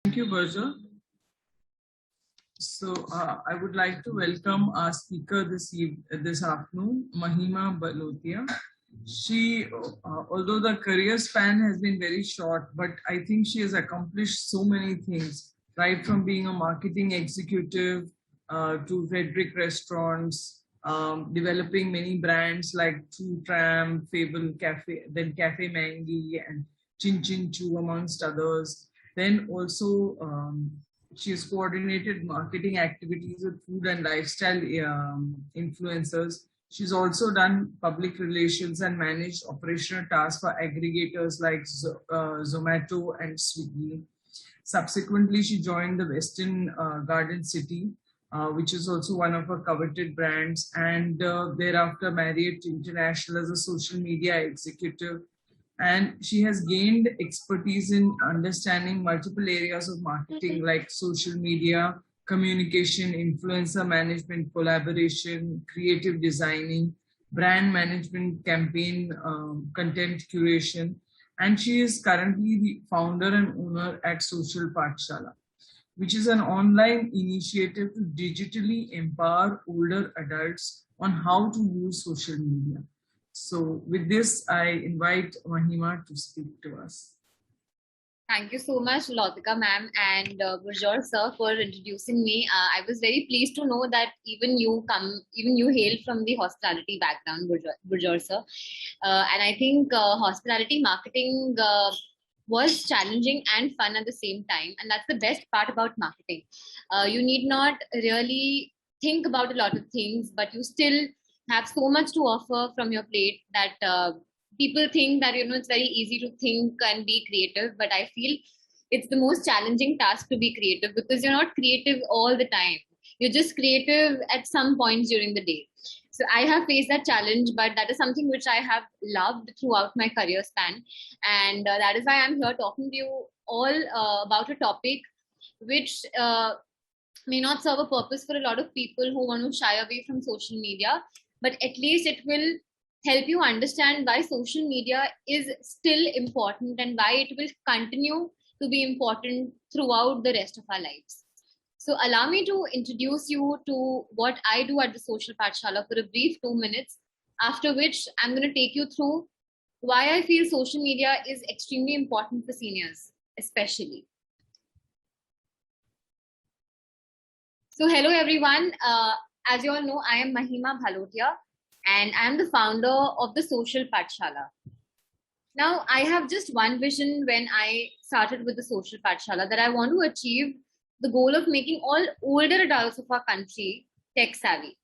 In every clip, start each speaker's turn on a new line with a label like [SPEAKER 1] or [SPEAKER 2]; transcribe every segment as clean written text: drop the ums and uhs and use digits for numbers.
[SPEAKER 1] Thank you, Berger. So I would like to welcome our speaker this afternoon, Mahima Balotia. She, although the career span has been very short, but I think she has accomplished so many things, right from being a marketing executive to Frederick Restaurants, developing many brands like True Tram, Fable Cafe, then Cafe Mangi and Chin Chin Chu, amongst others. Then also, she has coordinated marketing activities with food and lifestyle influencers. She's also done public relations and managed operational tasks for aggregators like Zomato and Swiggy. Subsequently, she joined the Western Garden City, which is also one of her coveted brands, and thereafter Marriott International as a social media executive. And she has gained expertise in understanding multiple areas of marketing like social media, communication, influencer management, collaboration, creative designing, brand management, campaign, content curation. And she is currently the founder and owner at Social Pathshala, which is an online initiative to digitally empower older adults on how to use social media. So with this, I invite Mahima to speak to us.
[SPEAKER 2] Thank you so much, Lautika ma'am and Gurjot sir for introducing me. I was very pleased to know that even you hail from the hospitality background, Gurjot sir. And I think hospitality marketing was challenging and fun at the same time. And that's the best part about marketing. You need not really think about a lot of things, but you still have so much to offer from your plate that people think that it's very easy to think and be creative, but I feel it's the most challenging task to be creative because you're not creative all the time. You're just creative at some points during the day. So I have faced that challenge, but that is something which I have loved throughout my career span, and that is why I'm here talking to you all about a topic which may not serve a purpose for a lot of people who want to shy away from social media, but at least it will help you understand why social media is still important and why it will continue to be important throughout the rest of our lives. So allow me to introduce you to what I do at the Social Pathshala for a brief 2 minutes, after which I'm going to take you through why I feel social media is extremely important for seniors, especially. So hello everyone. As you all know, I am Mahima Bhalotia, and I am the founder of the Social Pathshala. Now, I have just one vision when I started with the Social Pathshala, that I want to achieve the goal of making all older adults of our country tech savvy.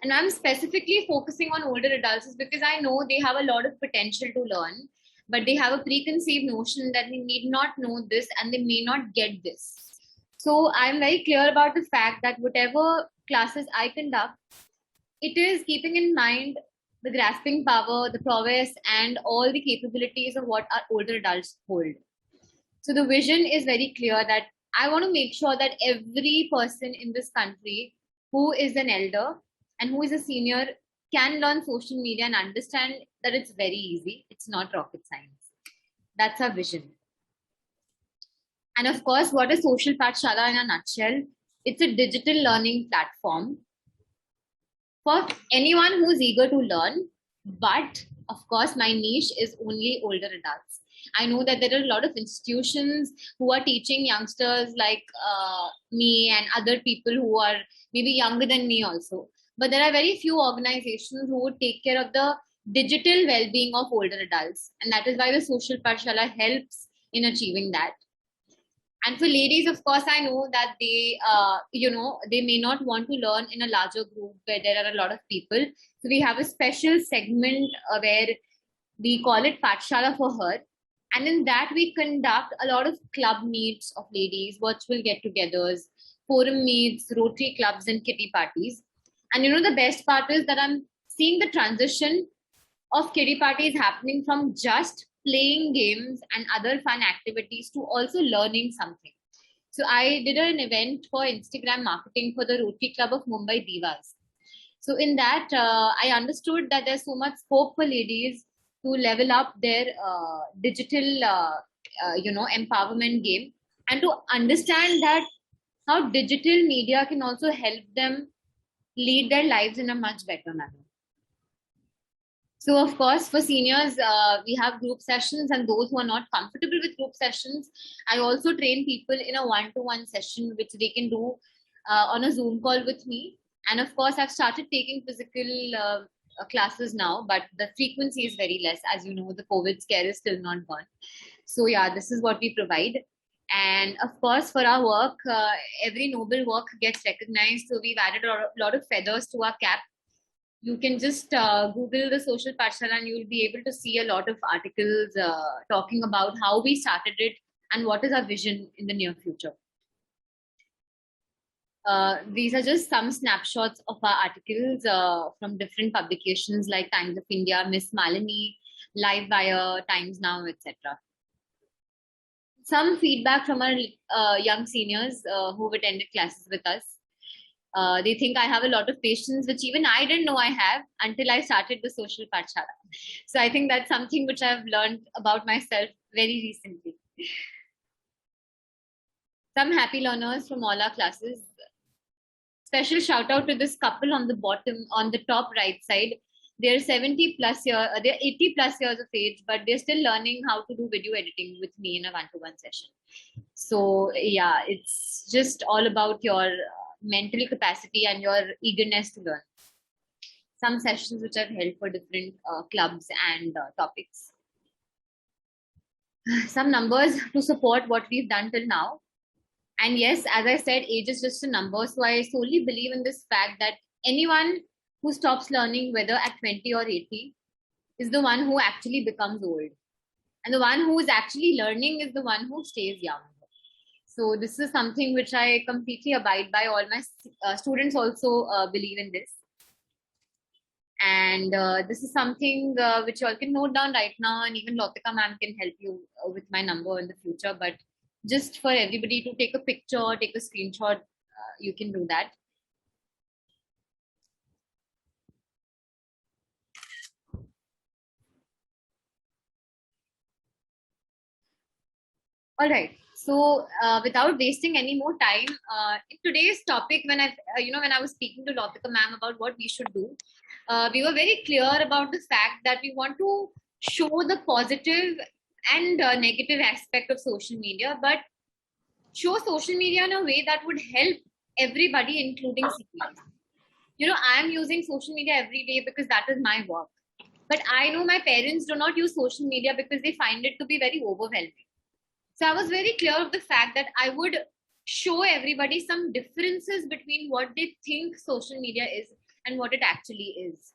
[SPEAKER 2] And I'm specifically focusing on older adults because I know they have a lot of potential to learn, but they have a preconceived notion that they need not know this and they may not get this. So I'm very clear about the fact that whatever classes I conduct, it is keeping in mind the grasping power, the prowess, and all the capabilities of what our older adults hold. So the vision is very clear that I want to make sure that every person in this country who is an elder and who is a senior can learn social media and understand that it's very easy. It's not rocket science. That's our vision. And of course, what is Social Pathshala in a nutshell? It's a digital learning platform for anyone who's eager to learn. But of course, my niche is only older adults. I know that there are a lot of institutions who are teaching youngsters like me and other people who are maybe younger than me also. But there are very few organizations who would take care of the digital well-being of older adults. And that is why the Social Pathshala helps in achieving that. And for ladies, of course, I know that they may not want to learn in a larger group where there are a lot of people. So we have a special segment where we call it Pathshala for her. And in that, we conduct a lot of club meets of ladies, virtual get-togethers, forum meets, Rotary clubs, and kitty parties. And the best part is that I'm seeing the transition of kitty parties happening from just playing games and other fun activities to also learning something. So I did an event for Instagram marketing for the Rotary Club of Mumbai Divas. So in that, I understood that there's so much scope for ladies to level up their digital, empowerment game. and to understand that how digital media can also help them lead their lives in a much better manner. So, of course, for seniors, we have group sessions, and those who are not comfortable with group sessions, I also train people in a one-to-one session, which they can do on a Zoom call with me. And of course, I've started taking physical classes now, but the frequency is very less. As you know, the COVID scare is still not gone. So, yeah, this is what we provide. And of course, for our work, every noble work gets recognized. So, we've added a lot of feathers to our cap. You can just Google the Social Pathshala and you'll be able to see a lot of articles talking about how we started it and what is our vision in the near future. These are just some snapshots of our articles from different publications like Times of India, Miss Malini, Livewire, Times Now, etc. Some feedback from our young seniors who've attended classes with us. They think I have a lot of patience, which even I didn't know I have until I started the Social Pathshala. So I think that's something which I've learned about myself very recently. Some happy learners from all our classes. Special shout out to this couple on the bottom, on the top right side. They're 70 plus years, they're 80 plus years of age, but they're still learning how to do video editing with me in a one-to-one session. So yeah, it's just all about your mental capacity and your eagerness to learn. Some sessions which I've held for different clubs and topics. Some numbers to support what we've done till now. And yes, as I said, age is just a number. So I solely believe in this fact that anyone who stops learning, whether at 20 or 80, is the one who actually becomes old. And the one who is actually learning is the one who stays young. So this is something which I completely abide by. All my students also believe in this. And this is something which you all can note down right now. And even Lautika ma'am can help you with my number in the future. But just for everybody to take a picture, take a screenshot, you can do that. All right. So without wasting any more time, in today's topic, when I was speaking to Lautika ma'am about what we should do, we were very clear about the fact that we want to show the positive and negative aspect of social media, but show social media in a way that would help everybody, including seniors. I'm using social media every day because that is my work. But I know my parents do not use social media because they find it to be very overwhelming. So I was very clear of the fact that I would show everybody some differences between what they think social media is and what it actually is.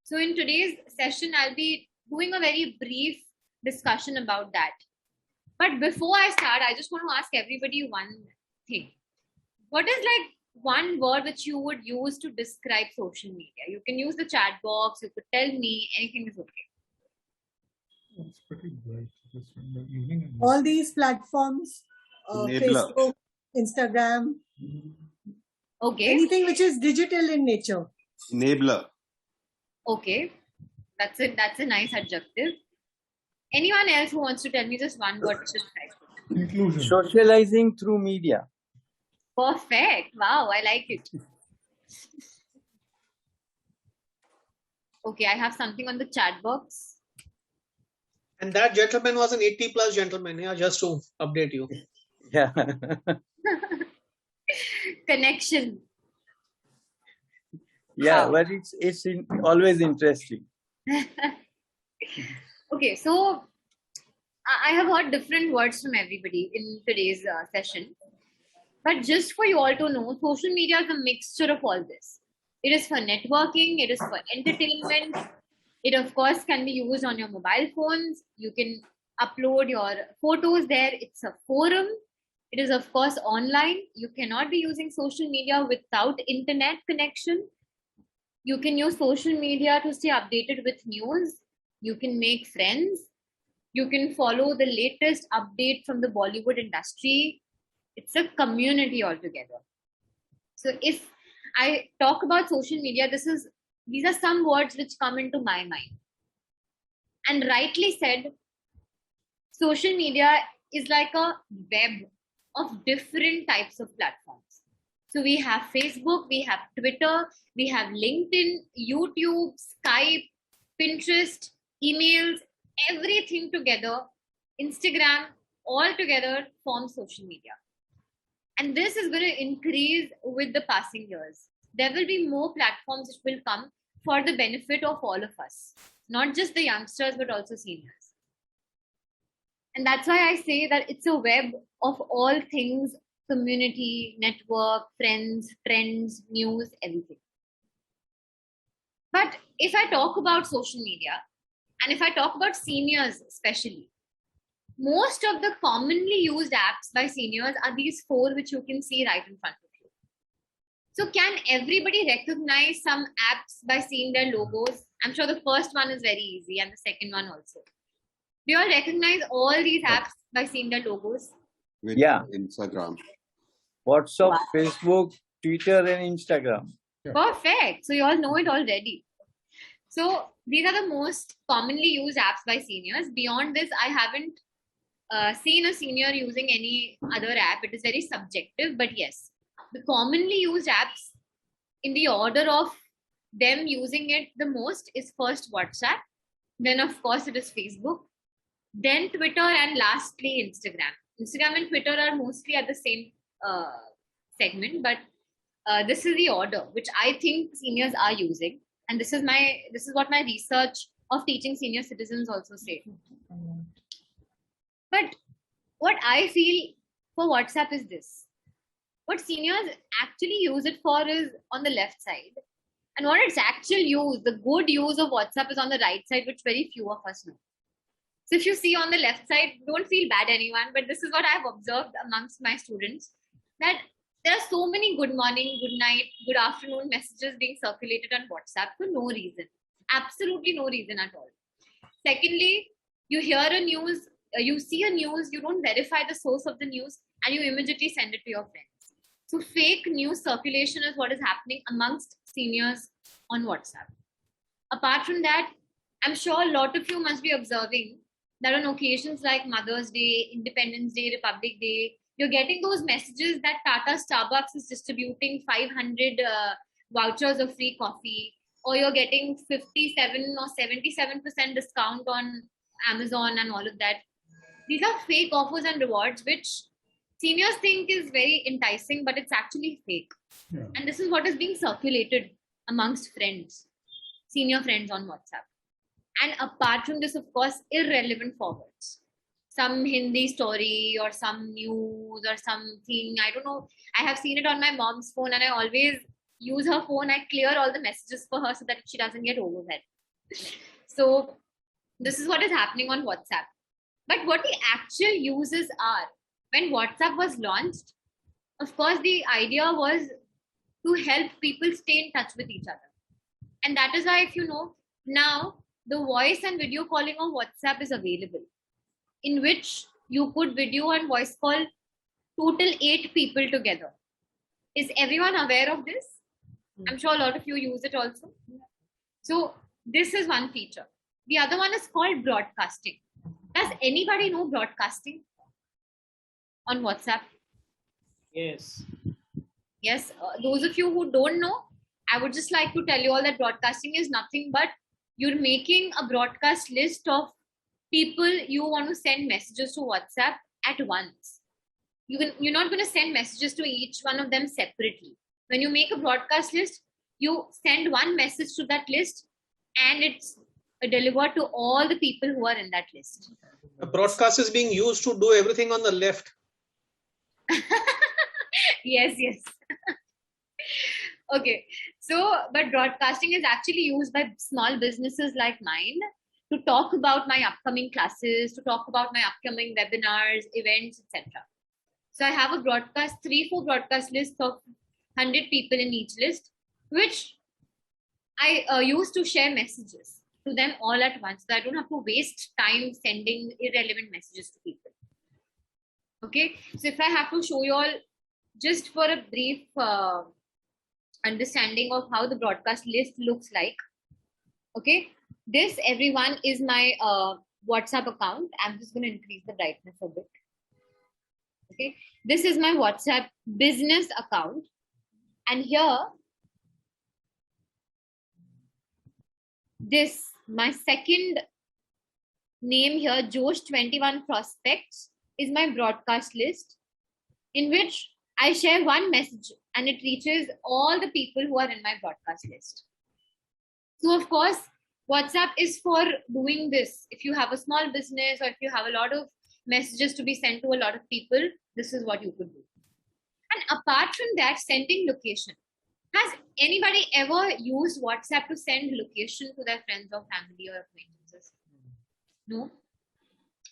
[SPEAKER 2] So in today's session, I'll be doing a very brief discussion about that. But before I start, I just want to ask everybody one thing. What is like one word which you would use to describe social media? You can use the chat box, you could tell me, anything is okay.
[SPEAKER 3] It's pretty bright. Just in the evening.
[SPEAKER 4] All these platforms, Facebook, Instagram,
[SPEAKER 2] Okay.
[SPEAKER 4] anything which is digital in nature.
[SPEAKER 5] Enabler.
[SPEAKER 2] Okay. That's it. That's a nice adjective. Anyone else who wants to tell me just one word to describe?
[SPEAKER 3] Inclusion.
[SPEAKER 6] Socializing through media.
[SPEAKER 2] Perfect. Wow, I like it. Okay, I have something on the chat box.
[SPEAKER 7] And that gentleman was an 80 plus gentleman, yeah, just to update you.
[SPEAKER 6] Yeah.
[SPEAKER 2] Connection.
[SPEAKER 6] Yeah,
[SPEAKER 2] Wow.
[SPEAKER 6] but it's always interesting.
[SPEAKER 2] Okay, so I have heard different words from everybody in today's session. But just for you all to know, social media is a mixture of all this. It is for networking, it is for entertainment. It, of course, can be used on your mobile phones. You can upload your photos there. It's a forum. It is, of course, online. You cannot be using social media without internet connection. You can use social media to stay updated with news. You can make friends. You can follow the latest update from the Bollywood industry. It's a community altogether. So if I talk about social media, these are some words which come into my mind. And rightly said, social media is like a web of different types of platforms. So we have Facebook, we have Twitter, we have LinkedIn, YouTube, Skype, Pinterest, emails, everything together, Instagram, all together form social media. And this is going to increase with the passing years. There will be more platforms which will come for the benefit of all of us, not just the youngsters, but also seniors. And that's why I say that it's a web of all things: community, network, friends, trends, news, everything. But if I talk about social media, and if I talk about seniors especially, most of the commonly used apps by seniors are these 4 which you can see right in front of you. So can everybody recognize some apps by seeing their logos? I'm sure the first one is very easy, and the second one also. Do you all recognize all these apps by seeing their logos?
[SPEAKER 5] With
[SPEAKER 6] Yeah.
[SPEAKER 5] Instagram.
[SPEAKER 6] WhatsApp,
[SPEAKER 2] Wow.
[SPEAKER 6] Facebook, Twitter, and Instagram.
[SPEAKER 2] Perfect. So you all know it already. So these are the most commonly used apps by seniors. Beyond this, I haven't seen a senior using any other app. It is very subjective, but yes, the commonly used apps in the order of them using it the most is first WhatsApp, then of course it is Facebook, then Twitter, and lastly Instagram. Instagram and Twitter are mostly at the same segment, but this is the order which I think seniors are using, and this is what my research of teaching senior citizens also say. But what I feel for WhatsApp is this: what seniors actually use it for is on the left side, and what its actual use, the good use of WhatsApp, is on the right side, which very few of us know. So if you see on the left side, don't feel bad, anyone, but this is what I've observed amongst my students, that there are so many good morning, good night, good afternoon messages being circulated on WhatsApp for no reason. Absolutely no reason at all. Secondly, you hear a news, you see a news, you don't verify the source of the news, and you immediately send it to your friends. So fake news circulation is what is happening amongst seniors on WhatsApp. Apart from that, I'm sure a lot of you must be observing that on occasions like Mother's Day, Independence Day, Republic Day, you're getting those messages that Tata Starbucks is distributing 500 vouchers of free coffee, or you're getting 57 or 77% discount on Amazon and all of that. These are fake offers and rewards, which seniors think is very enticing, but it's actually fake.
[SPEAKER 3] Yeah.
[SPEAKER 2] And this is what is being circulated amongst friends, senior friends on WhatsApp. And apart from this, of course, irrelevant forwards. Some Hindi story or some news or something, I don't know. I have seen it on my mom's phone, and I always use her phone. I clear all the messages for her so that she doesn't get overwhelmed. So this is what is happening on WhatsApp. But what the actual uses are, when WhatsApp was launched, of course, the idea was to help people stay in touch with each other. And that is why, if you know, now the voice and video calling on WhatsApp is available, in which you could video and voice call total 8 people together. Is everyone aware of this? I'm sure a lot of you use it also. So this is one feature. The other one is called broadcasting. Does anybody know broadcasting on WhatsApp?
[SPEAKER 7] Yes.
[SPEAKER 2] Yes. Those of you who don't know, I would just like to tell you all that broadcasting is nothing but you're making a broadcast list of people you want to send messages to WhatsApp at once. You're not going to send messages to each one of them separately. When you make a broadcast list, you send one message to that list, and it's delivered to all the people who are in that list.
[SPEAKER 7] The broadcast is being used to do everything on the left.
[SPEAKER 2] Yes. Okay. So, but broadcasting is actually used by small businesses like mine to talk about my upcoming classes, to talk about my upcoming webinars, events, etc. So I have a broadcast, 3-4 broadcast lists of 100 people in each list, which I use to share messages to them all at once. So I don't have to waste time sending irrelevant messages to people. Okay. So if I have to show you all just for a brief understanding of how the broadcast list looks like. Okay. This, everyone, is my WhatsApp account. I'm just going to increase the brightness a bit. Okay, this is my WhatsApp business account, and here this my second name here, Josh 21 Prospects, is my broadcast list, in which I share one message and it reaches all the people who are in my broadcast list. So of course, WhatsApp is for doing this. If you have a small business or if you have a lot of messages to be sent to a lot of people, this is what you could do. And apart from that, sending location. Has anybody ever used WhatsApp to send location to their friends or family or acquaintances? No?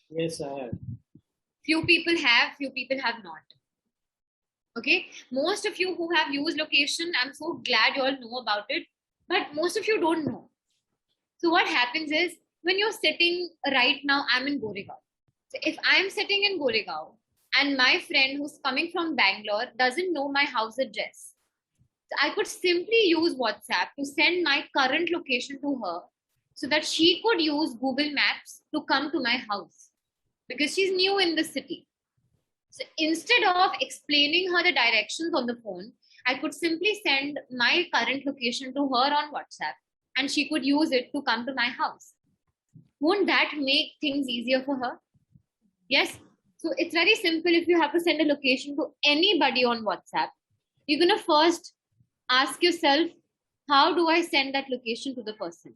[SPEAKER 7] Yes, I have.
[SPEAKER 2] Few people have not. Okay, most of you who have used location, I'm so glad you all know about it, but most of you don't know. So what happens is, when you're sitting right now, I'm in Goregaon. So if I'm sitting in Goregaon and my friend who's coming from Bangalore doesn't know my house address, so I could simply use WhatsApp to send my current location to her so that she could use Google Maps to come to my house because she's new in the city. So instead of explaining her the directions on the phone, I could simply send my current location to her on WhatsApp and she could use it to come to my house. Won't that make things easier for her? Yes. So it's very simple. If you have to send a location to anybody on WhatsApp, you're going to first ask yourself, how do I send that location to the person?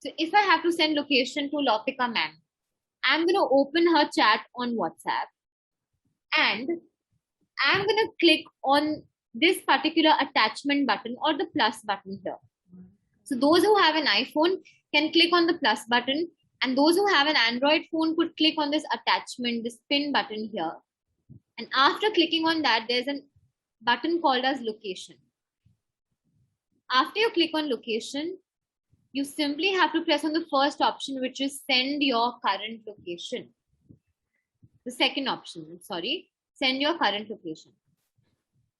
[SPEAKER 2] So if I have to send location to Lopika ma'am, I'm going to open her chat on WhatsApp and I'm going to click on this particular attachment button or the plus button here. So those who have an iPhone can click on the plus button, and those who have an Android phone could click on this attachment, this pin button here. And after clicking on that, there's a button called as location. After you click on location, you simply have to press on the first option, which is send your current location. The second option, sorry, send your current location.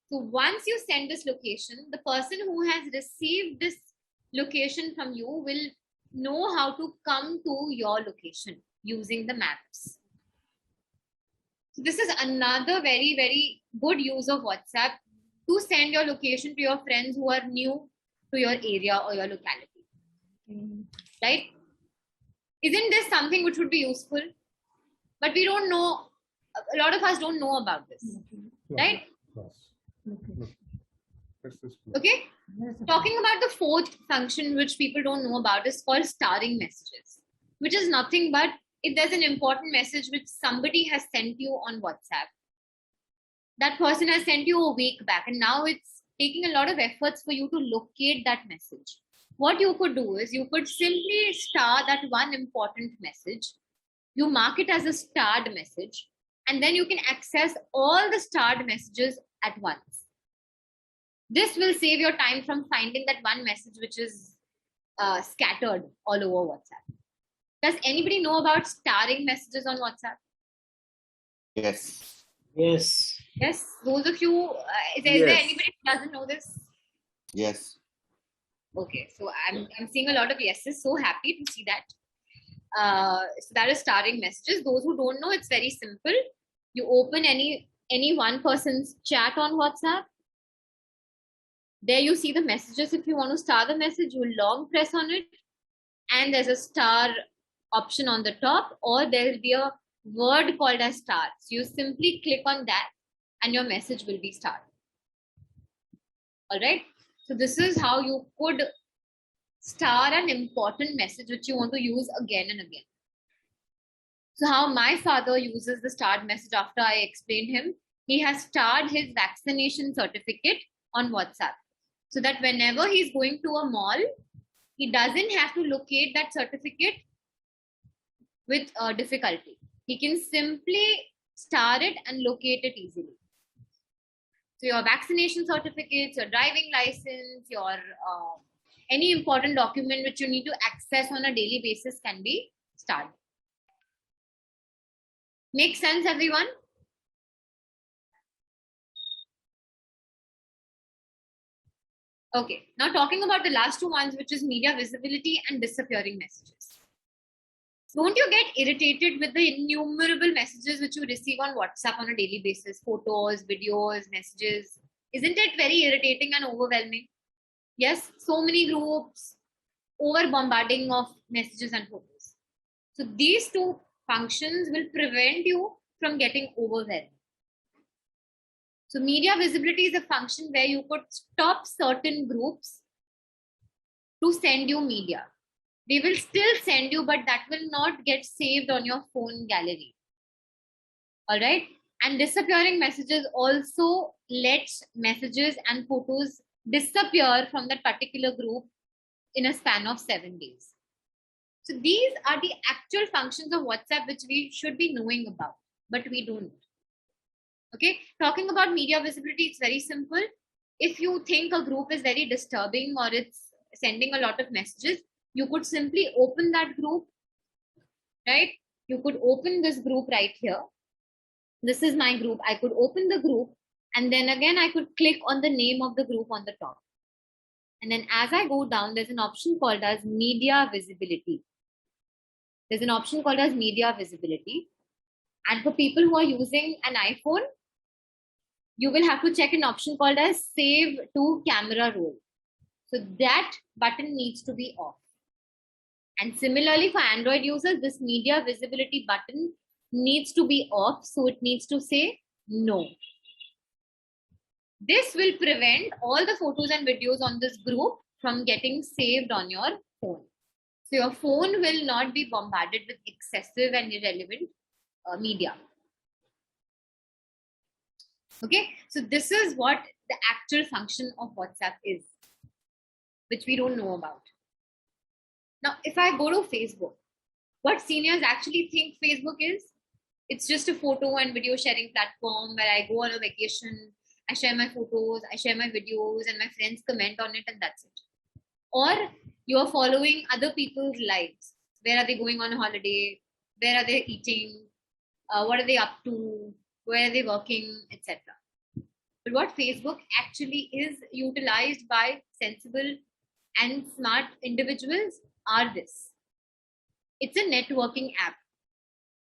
[SPEAKER 2] So once you send this location, the person who has received this location from you will know how to come to your location using the maps. So this is another very, very good use of WhatsApp to send your location to your friends who are new to your area or your locality. Right? Isn't this something which would be useful? But we don't know, a lot of us don't know about this, right? Okay. Talking about the fourth function which people don't know about is called starring messages, which is nothing but if there's an important message which somebody has sent you on WhatsApp, that person has sent you a week back and now it's taking a lot of efforts for you to locate that message. What you could do is you could simply star that one important message. You mark it as a starred message, and then you can access all the starred messages at once. This will save your time from finding that one message which is scattered all over WhatsApp. Does anybody know about starring messages on WhatsApp?
[SPEAKER 5] Yes.
[SPEAKER 7] Yes.
[SPEAKER 2] Yes. Those of you, is there anybody who doesn't know this?
[SPEAKER 5] Yes.
[SPEAKER 2] Okay, so I'm seeing a lot of yeses. So happy to see that. So that is starring messages. Those who don't know, it's very simple. You open any one person's chat on WhatsApp. There you see the messages. If you want to star the message, you long press on it, and there's a star option on the top, or there will be a word called as star. So you simply click on that, and your message will be starred. All right. So this is how you could star an important message which you want to use again and again. So how my father uses the starred message after I explained him, he has starred his vaccination certificate on WhatsApp so that whenever he's going to a mall, he doesn't have to locate that certificate with difficulty. He can simply star it and locate it easily. So your vaccination certificates, your driving license, your any important document which you need to access on a daily basis can be starred. Make sense, everyone? Okay, now talking about the last two ones, which is media visibility and disappearing messages. don't you get irritated with the innumerable messages which you receive on WhatsApp on a daily basis? Photos, videos, messages. Isn't it very irritating and overwhelming? Yes, so many groups, over bombarding of messages and photos. So these two functions will prevent you from getting overwhelmed. So media visibility is a function where you could stop certain groups to send you media. They will still send you, but that will not get saved on your phone gallery. All right. And disappearing messages also lets messages and photos disappear from that particular group in a span of 7 days. So these are the actual functions of WhatsApp which we should be knowing about, but we don't. Okay. Talking about media visibility, it's very simple. If you think a group is very disturbing or it's sending a lot of messages, you could simply open that group, right? You could open this group right here. This is my group. I could open the group and then again I could click on the name of the group on the top. And then as I go down, there's an option called as media visibility. There's an option called as media visibility. And for people who are using an iPhone, you will have to check an option called as save to camera roll. So that button needs to be off. And similarly for Android users, this media visibility button needs to be off. So it needs to say no. This will prevent all the photos and videos on this group from getting saved on your phone. So your phone will not be bombarded with excessive and irrelevant media. Okay, so this is what the actual function of WhatsApp is, which we don't know about. Now, if I go to Facebook, what seniors actually think Facebook is, it's just a photo and video sharing platform where I go on a vacation, I share my photos, I share my videos, and my friends comment on it, and that's it. Or you're following other people's lives. Where are they going on a holiday? Where are they eating? What are they up to? Where are they working, etc. But what Facebook actually is utilized by sensible and smart individuals are this. It's a networking app.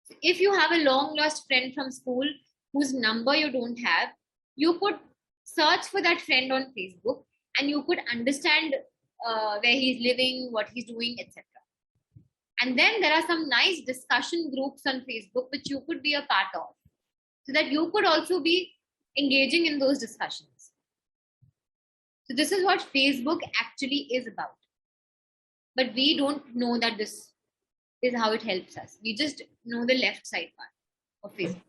[SPEAKER 2] So if you have a long lost friend from school whose number you don't have, you could search for that friend on Facebook and you could understand where he's living, what he's doing, etc. And then there are some nice discussion groups on Facebook which you could be a part of, so that you could also be engaging in those discussions. So this is what Facebook actually is about. But we don't know that this is how it helps us. We just know the left side part of Facebook.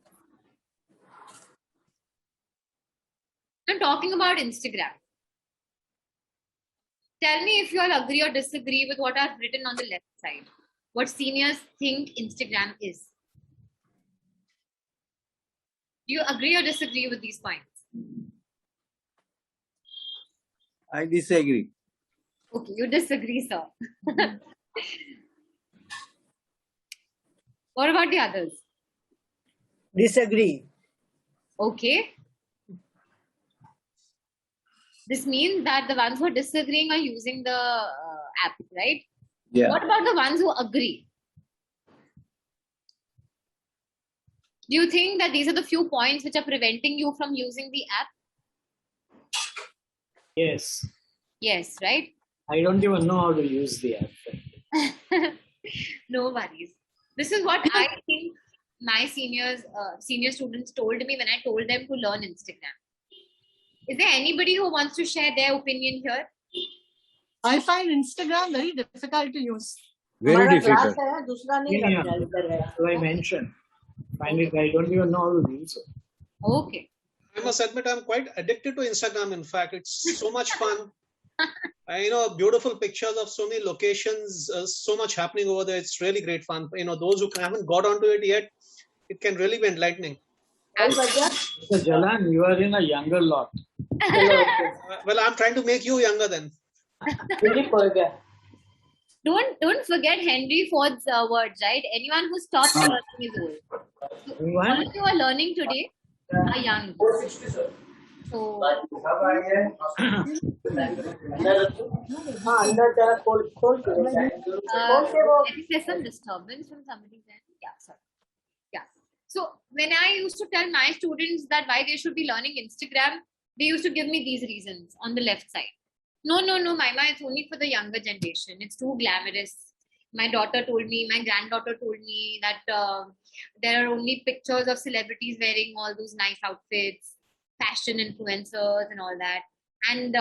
[SPEAKER 2] I'm talking about Instagram. Tell me if you all agree or disagree with what I've written on the left side. What seniors think Instagram is. Do you agree or disagree with these points?
[SPEAKER 6] I disagree.
[SPEAKER 2] Okay, you disagree, sir. What about the others?
[SPEAKER 4] Disagree.
[SPEAKER 2] Okay. This means that the ones who are disagreeing are using the app, right?
[SPEAKER 6] Yeah.
[SPEAKER 2] What about the ones who agree? Do you think that these are the few points which are preventing you from using the app?
[SPEAKER 5] Yes.
[SPEAKER 2] Yes, right?
[SPEAKER 5] I don't even know how to use the app.
[SPEAKER 2] No worries. This is what I think my senior students told me when I told them to learn Instagram. Is there anybody who wants to share their opinion here?
[SPEAKER 4] I find Instagram very difficult to use.
[SPEAKER 6] Very difficult.
[SPEAKER 5] So I mentioned. Finally, I don't even know how to use it.
[SPEAKER 2] Okay.
[SPEAKER 7] I must admit, I'm quite addicted to Instagram. In fact, it's so much fun. Beautiful pictures of so many locations, so much happening over there. It's really great fun. Those who haven't got onto it yet, it can really be enlightening.
[SPEAKER 5] So Jalan, you are in a younger lot.
[SPEAKER 7] Well, I'm trying to make you younger then.
[SPEAKER 2] Don't forget Henry Ford's words, right? Anyone who stops learning is old. So all of you are learning today are young. So I think there's some disturbance from somebody's end. Yeah, sorry. Yeah. So when I used to tell my students that why they should be learning Instagram, they used to give me these reasons on the left side. No, Maima, it's only for the younger generation. It's too glamorous. My daughter told me, my granddaughter told me that there are only pictures of celebrities wearing all those nice outfits, fashion influencers and all that, and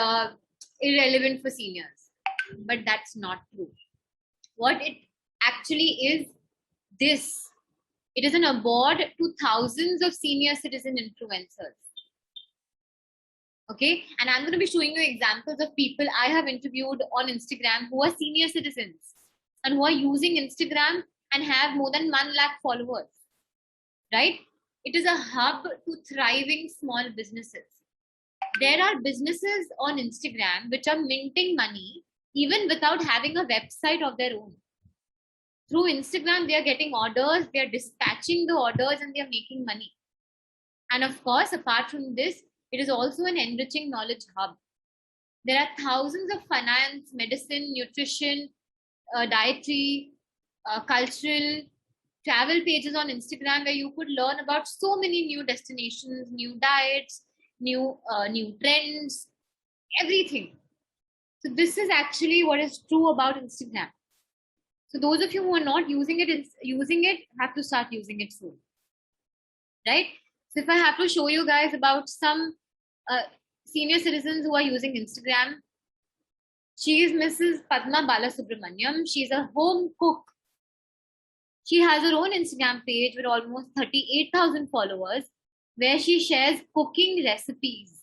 [SPEAKER 2] irrelevant for seniors. But that's not true. What it actually is this. It is an award to thousands of senior citizen influencers. Okay, and I'm going to be showing you examples of people I have interviewed on Instagram who are senior citizens and who are using Instagram and have more than 1 lakh followers, right? It is a hub to thriving small businesses. There are businesses on Instagram which are minting money even without having a website of their own. Through Instagram, they are getting orders, they are dispatching the orders, and they are making money. And of course, apart from this, it is also an enriching knowledge hub. There are thousands of finance, medicine, nutrition, dietary, cultural, travel pages on Instagram where you could learn about so many new destinations, new diets, new trends, everything. So this is actually what is true about Instagram. So those of you who are not using it have to start using it soon, right? So if I have to show you guys about some senior citizens who are using Instagram, she is Mrs. Padma Balasubramaniam. She's a home cook. She has her own Instagram page with almost 38,000 followers where she shares cooking recipes.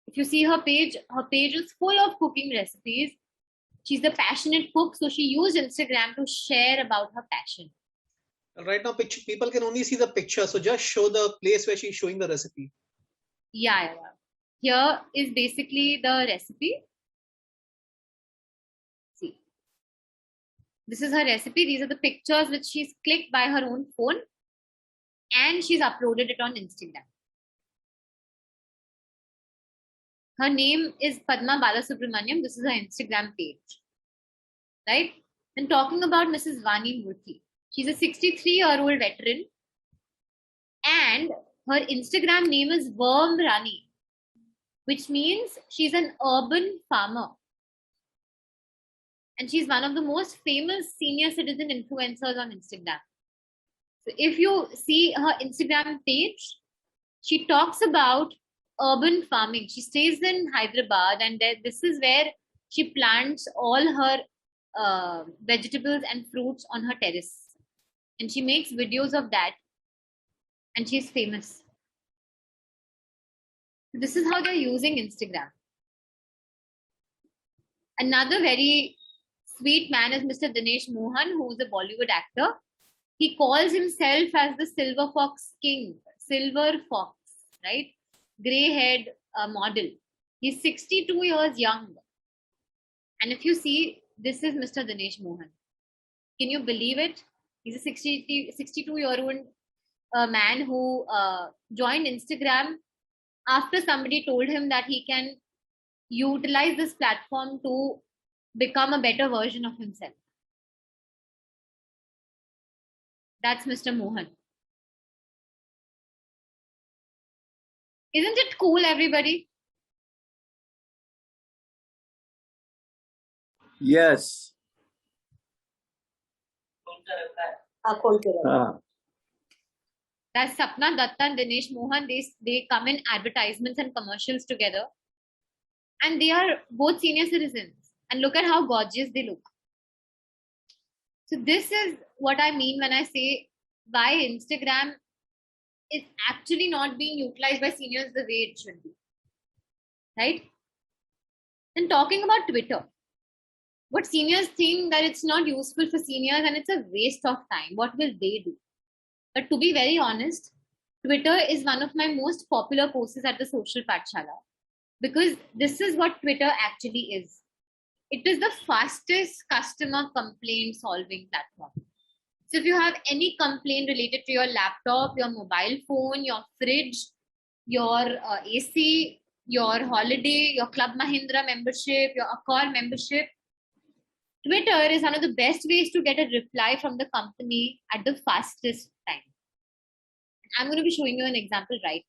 [SPEAKER 2] If you see her page is full of cooking recipes. She's a passionate cook, so she used Instagram to share about her passion.
[SPEAKER 7] Right now, people can only see the picture, so just show the place where she's showing the recipe.
[SPEAKER 2] Yeah. Here is basically the recipe. See, this is her recipe. These are the pictures which she's clicked by her own phone, and she's uploaded it on Instagram. Her name is Padma Balasubramaniam. This is her Instagram page, right? And talking about Mrs. Vani Murthy, she's a 63-year-old veteran, and her Instagram name is Worm Rani, which means she's an urban farmer. And she's one of the most famous senior citizen influencers on Instagram. So if you see her Instagram page, she talks about urban farming. She stays in Hyderabad, and this is where she plants all her vegetables and fruits on her terrace. And she makes videos of that, and she's famous. This is how they're using Instagram. Another very sweet man is Mr. Dinesh Mohan, who is a Bollywood actor. He calls himself as the Silver Fox King, Silver Fox, right? Grey-haired model. He's 62 years young. And if you see, this is Mr. Dinesh Mohan. Can you believe it? He's a 62-year-old man who joined Instagram after somebody told him that he can utilize this platform to become a better version of himself. That's Mr. Mohan. Isn't it cool, everybody?
[SPEAKER 6] Yes.
[SPEAKER 2] That's Sapna Datta and Dinesh Mohan. They come in advertisements and commercials together. And they are both senior citizens. And look at how gorgeous they look. So this is what I mean when I say why Instagram is actually not being utilized by seniors the way it should be. Right? And talking about Twitter. What seniors think that it's not useful for seniors and it's a waste of time. What will they do? But to be very honest, Twitter is one of my most popular courses at the Social Pathshala, because this is what Twitter actually is. It is the fastest customer complaint solving platform. So if you have any complaint related to your laptop, your mobile phone, your fridge, your AC, your holiday, your Club Mahindra membership, your Accor membership. Twitter is one of the best ways to get a reply from the company at the fastest time. I'm going to be showing you an example right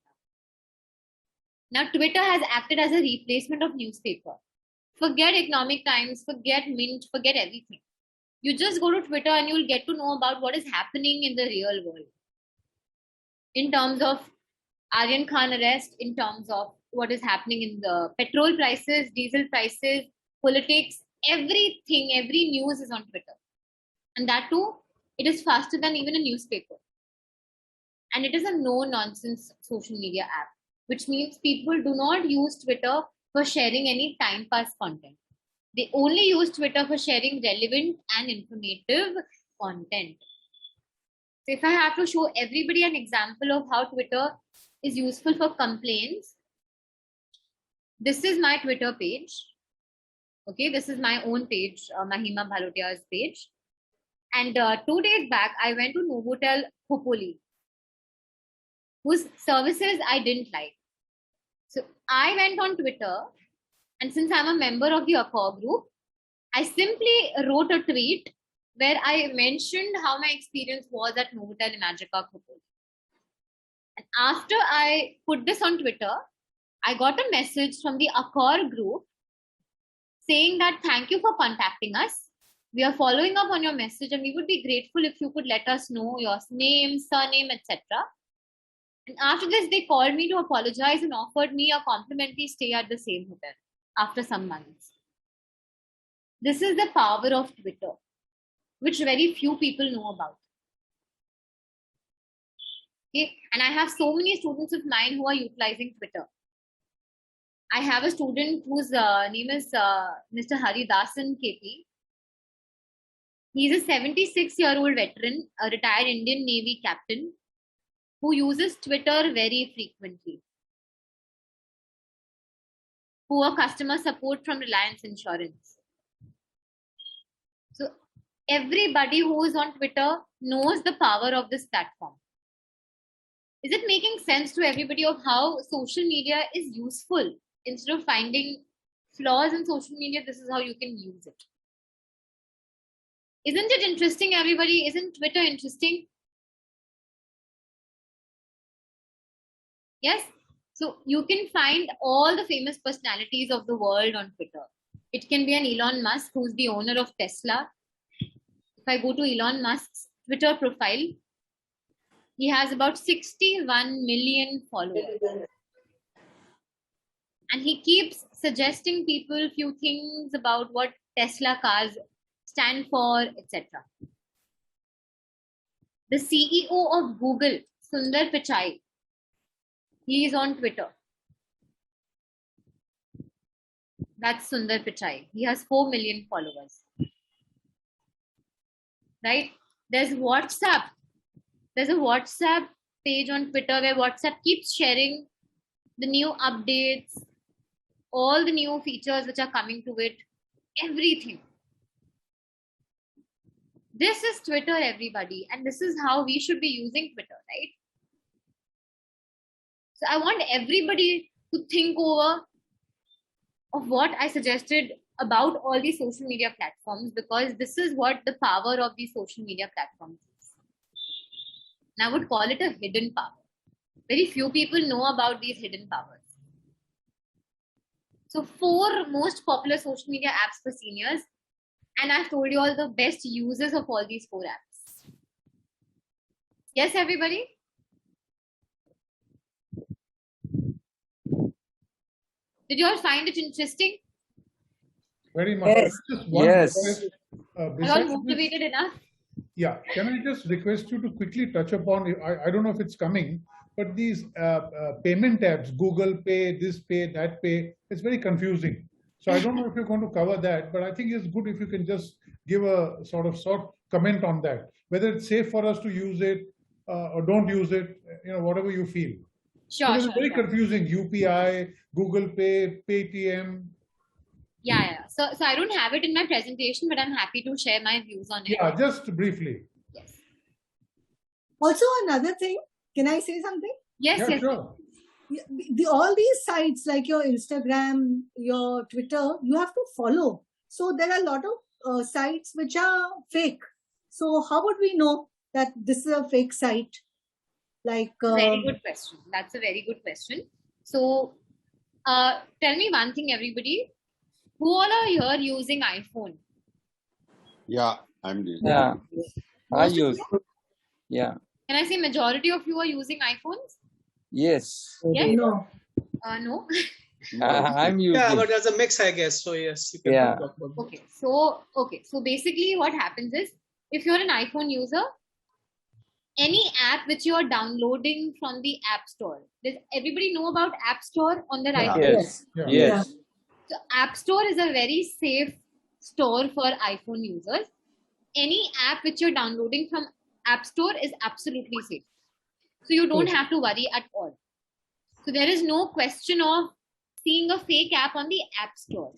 [SPEAKER 2] now. Now, Twitter has acted as a replacement of newspaper. Forget Economic Times, forget Mint, forget everything. You just go to Twitter and you'll get to know about what is happening in the real world. In terms of Aryan Khan arrest, in terms of what is happening in the petrol prices, diesel prices, politics, everything, every news is on Twitter. And that too, it is faster than even a newspaper. And it is a no-nonsense social media app, which means people do not use Twitter for sharing any time pass content. They only use Twitter for sharing relevant and informative content. So if I have to show everybody an example of how Twitter is useful for complaints, this is my Twitter page. Okay, this is my own page, Mahima Bhalotia's page. And 2 days back, I went to Novotel Khopoli, whose services I didn't like. So I went on Twitter, and since I'm a member of the Accor group, I simply wrote a tweet where I mentioned how my experience was at Novotel Imagica Khopoli. And after I put this on Twitter, I got a message from the Accor group saying that thank you for contacting us. We are following up on your message and we would be grateful if you could let us know your name, surname, etc. And after this, they called me to apologize and offered me a complimentary stay at the same hotel after some months. This is the power of Twitter, which very few people know about. Okay? And I have so many students of mine who are utilizing Twitter. I have a student whose name is Mr. Haridasan KP. He's a 76-year-old veteran, a retired Indian Navy captain who uses Twitter very frequently. Poor customer support from Reliance Insurance. So everybody who is on Twitter knows the power of this platform. Is it making sense to everybody of how social media is useful? Instead of finding flaws in social media, this is how you can use it. Isn't it interesting, everybody? Isn't Twitter interesting? Yes? So you can find all the famous personalities of the world on Twitter. It can be an Elon Musk, who's the owner of Tesla. If I go to Elon Musk's Twitter profile, he has about 61 million followers. And he keeps suggesting people few things about what Tesla cars stand for, etc. The CEO of Google, Sundar Pichai, he is on Twitter. That's Sundar Pichai. He has 4 million followers. Right? There's WhatsApp. There's a WhatsApp page on Twitter where WhatsApp keeps sharing the new updates, all the new features which are coming to it, everything. This is Twitter, everybody, and this is how we should be using Twitter, right? So I want everybody to think over of what I suggested about all these social media platforms, because this is what the power of these social media platforms is. And I would call it a hidden power. Very few people know about these hidden powers. So 4 most popular social media apps for seniors. And I've told you all the best uses of all these 4 apps. Yes, everybody? Did you all find it interesting?
[SPEAKER 3] Very much.
[SPEAKER 6] Yes.
[SPEAKER 3] Just one
[SPEAKER 6] Yes.
[SPEAKER 3] request,
[SPEAKER 2] Are you all
[SPEAKER 3] besides this-
[SPEAKER 2] motivated enough?
[SPEAKER 3] Yeah, can I just request you to quickly touch upon, I don't know if it's coming, but these payment apps, Google Pay, this pay, that pay, it's very confusing. So I don't know if you're going to cover that, but I think it's good if you can just give a sort of comment on that, whether it's safe for us to use it or don't use it, whatever you feel.
[SPEAKER 2] Sure,
[SPEAKER 3] Because
[SPEAKER 2] sure.
[SPEAKER 3] it's very
[SPEAKER 2] sure.
[SPEAKER 3] confusing, UPI, Google Pay, Paytm.
[SPEAKER 2] Yeah. So I don't have it in my presentation, but I'm happy to share my views on it.
[SPEAKER 3] Yeah, just briefly.
[SPEAKER 2] Yes.
[SPEAKER 4] Also, another thing, can I say something?
[SPEAKER 2] Yes,
[SPEAKER 3] Yeah,
[SPEAKER 2] yes.
[SPEAKER 3] sure.
[SPEAKER 4] all these sites like your Instagram, your Twitter, you have to follow. So there are a lot of sites which are fake. So how would we know that this is a fake site? Like
[SPEAKER 2] very good question. That's a very good question. So tell me one thing, everybody. Who all are here using iPhone?
[SPEAKER 6] Yeah, I'm using.
[SPEAKER 8] Yeah, I
[SPEAKER 2] Most of
[SPEAKER 8] use.
[SPEAKER 2] you?
[SPEAKER 8] Yeah.
[SPEAKER 2] Can I say majority of you are using iPhones?
[SPEAKER 8] Yes.
[SPEAKER 2] Yes?
[SPEAKER 4] no.
[SPEAKER 2] No.
[SPEAKER 8] I'm using.
[SPEAKER 7] Yeah, but there's a mix, I guess. So yes, you can
[SPEAKER 8] Yeah.
[SPEAKER 7] talk about that.
[SPEAKER 2] Okay. So basically what happens is, if you're an iPhone user, any app which you are downloading from the App Store, does everybody know about App Store on their iPhone?
[SPEAKER 8] Yes.
[SPEAKER 3] Yeah.
[SPEAKER 8] Yes.
[SPEAKER 2] So App Store is a very safe store for iPhone users. Any app which you're downloading from App Store is absolutely safe. So you don't have to worry at all. So there is no question of seeing a fake app on the App Store.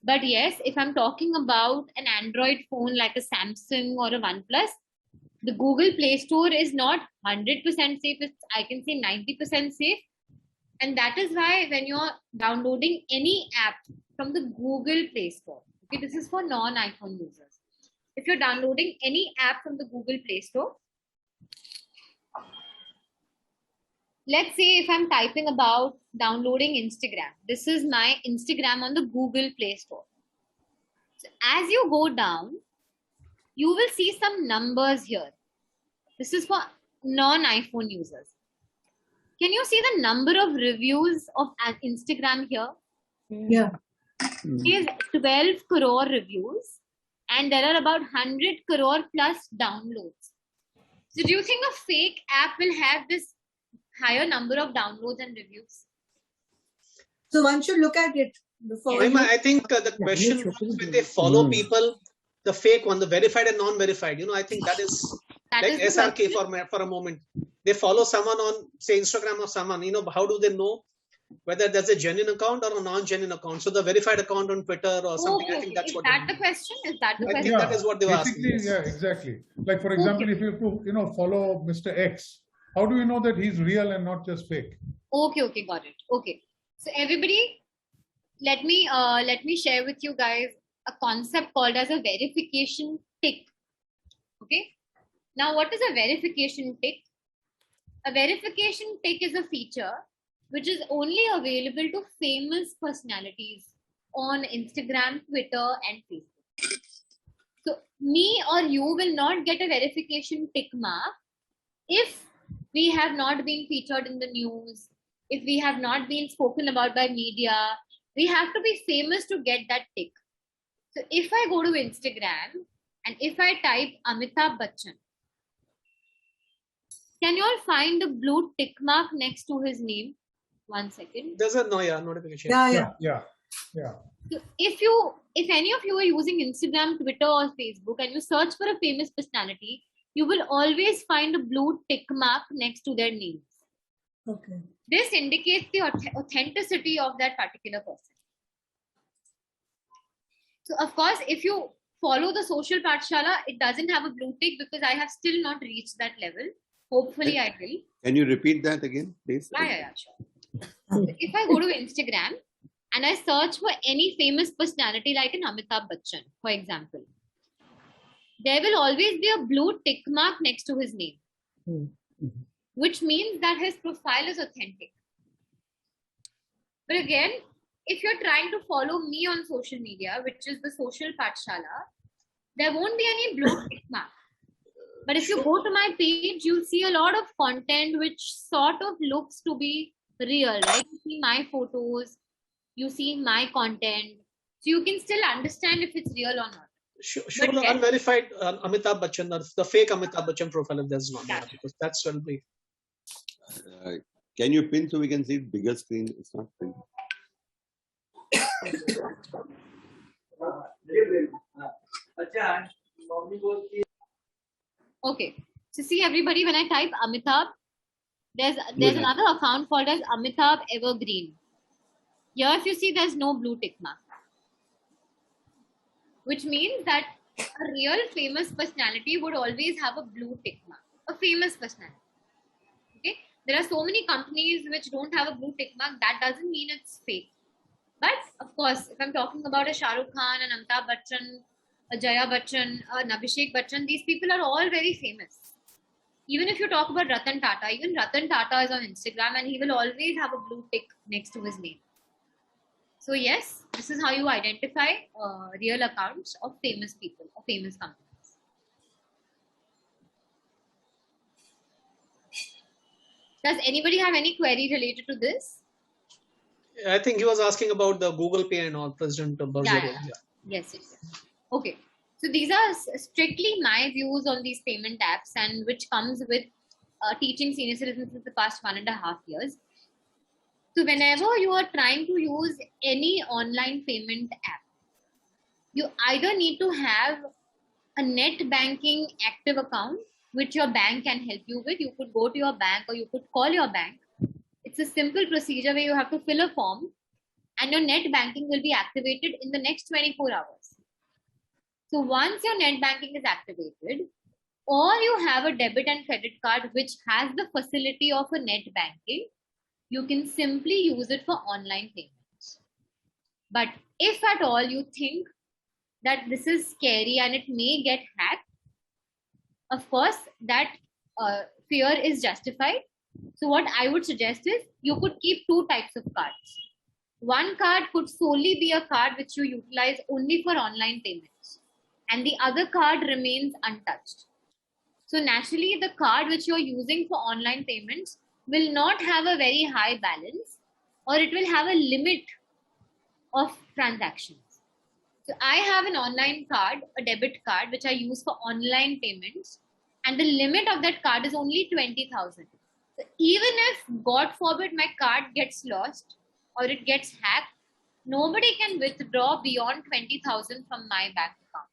[SPEAKER 2] But yes, if I'm talking about an Android phone like a Samsung or a OnePlus, the Google Play Store is not 100% safe. It's, I can say, 90% safe. And that is why when you're downloading any app from the Google Play Store, okay, this is for non-iPhone users. If you're downloading any app from the Google Play Store, let's say if I'm typing about downloading Instagram, this is my Instagram on the Google Play Store. So as you go down, you will see some numbers here. This is for non-iPhone users. Can you see the number of reviews of Instagram here?
[SPEAKER 4] Yeah.
[SPEAKER 2] It is 12 crore reviews and there are about 100 crore plus downloads. So do you think a fake app will have this higher number of downloads and reviews?
[SPEAKER 4] So one should look at it before.
[SPEAKER 7] Mahima, I think the question was when they follow people, the fake one, the verified and non-verified. I think that is
[SPEAKER 2] That
[SPEAKER 7] like
[SPEAKER 2] is the
[SPEAKER 7] SRK
[SPEAKER 2] question.
[SPEAKER 7] for a moment. They follow someone on, say, Instagram or someone. How do they know whether that's a genuine account or a non-genuine account? So the verified account on Twitter or something. I think that's
[SPEAKER 2] Is
[SPEAKER 7] what.
[SPEAKER 2] that the question? Is that the
[SPEAKER 7] I
[SPEAKER 2] question?
[SPEAKER 7] think that is what they were
[SPEAKER 3] Basically,
[SPEAKER 7] asking.
[SPEAKER 3] yeah, exactly. Like for example, if you have to, follow Mr. X, how do you know that he's real and not just fake?
[SPEAKER 2] Okay, got it. Okay, so everybody, let me share with you guys a concept called as a verification tick. Okay, now what is a verification tick? A verification tick is a feature which is only available to famous personalities on Instagram, Twitter, and Facebook. So me or you will not get a verification tick mark if we have not been featured in the news, if we have not been spoken about by media. We have to be famous to get that tick. So if I go to Instagram and if I type Amitabh Bachchan, can you all find the blue tick mark next to his name? 1 second.
[SPEAKER 7] There's a notification.
[SPEAKER 4] Yeah.
[SPEAKER 2] So if any of you are using Instagram, Twitter, or Facebook and you search for a famous personality, you will always find a blue tick mark next to their names.
[SPEAKER 4] Okay.
[SPEAKER 2] This indicates the authenticity of that particular person. So of course, if you follow the social Pathshala, it doesn't have a blue tick because I have still not reached that level. Hopefully I will.
[SPEAKER 6] Can you repeat that again, please?
[SPEAKER 2] Yeah, sure. So if I go to Instagram and I search for any famous personality like an Amitabh Bachchan, for example, there will always be a blue tick mark next to his name, which means that his profile is authentic. But again, if you're trying to follow me on social media, which is the social Pathshala, there won't be any blue tick mark. But if you go to my page, you'll see a lot of content which sort of looks to be real, right? You see my photos, you see my content, so you can still understand if it's real or not.
[SPEAKER 7] Sure,
[SPEAKER 2] But
[SPEAKER 7] the
[SPEAKER 2] yes.
[SPEAKER 7] unverified Amitabh Bachchan, the fake Amitabh Bachchan profile, if there's not, because that's will be.
[SPEAKER 6] Can you pin so we can see it bigger screen? It's not pinned.
[SPEAKER 2] Okay, so see everybody, when I type Amitabh, there's another account called as Amitabh Evergreen. Here, if you see, there's no blue tick mark, which means that a real famous personality would always have a blue tick mark. A famous personality. Okay, there are so many companies which don't have a blue tick mark. That doesn't mean it's fake. But of course, if I'm talking about a Shah Rukh Khan, an Amitabh Bachchan, a Jaya Bachchan, an Abhishek Bachchan, these people are all very famous. Even if you talk about Ratan Tata, even Ratan Tata is on Instagram and he will always have a blue tick next to his name. So yes, this is how you identify real accounts of famous people, of famous companies. Does anybody have any query related to this?
[SPEAKER 7] I think he was asking about the Google Pay and all, President Barzilai.
[SPEAKER 2] Yes. Okay. So these are strictly my views on these payment apps, and which comes with teaching senior citizens for the past 1.5 years. So whenever you are trying to use any online payment app, you either need to have a net banking active account, which your bank can help you with. You could go to your bank or you could call your bank. It's a simple procedure where you have to fill a form and your net banking will be activated in the next 24 hours. So once your net banking is activated, or you have a debit and credit card which has the facility of a net banking, you can simply use it for online payments. But if at all you think that this is scary and it may get hacked, of course, that fear is justified. So what I would suggest is you could keep 2 types of cards. One card could solely be a card which you utilize only for online payments, and the other card remains untouched. So naturally, the card which you're using for online payments will not have a very high balance, or it will have a limit of transactions. So I have an online card, a debit card, which I use for online payments, and the limit of that card is only 20,000. So even if, God forbid, my card gets lost or it gets hacked, nobody can withdraw beyond 20,000 from my bank account.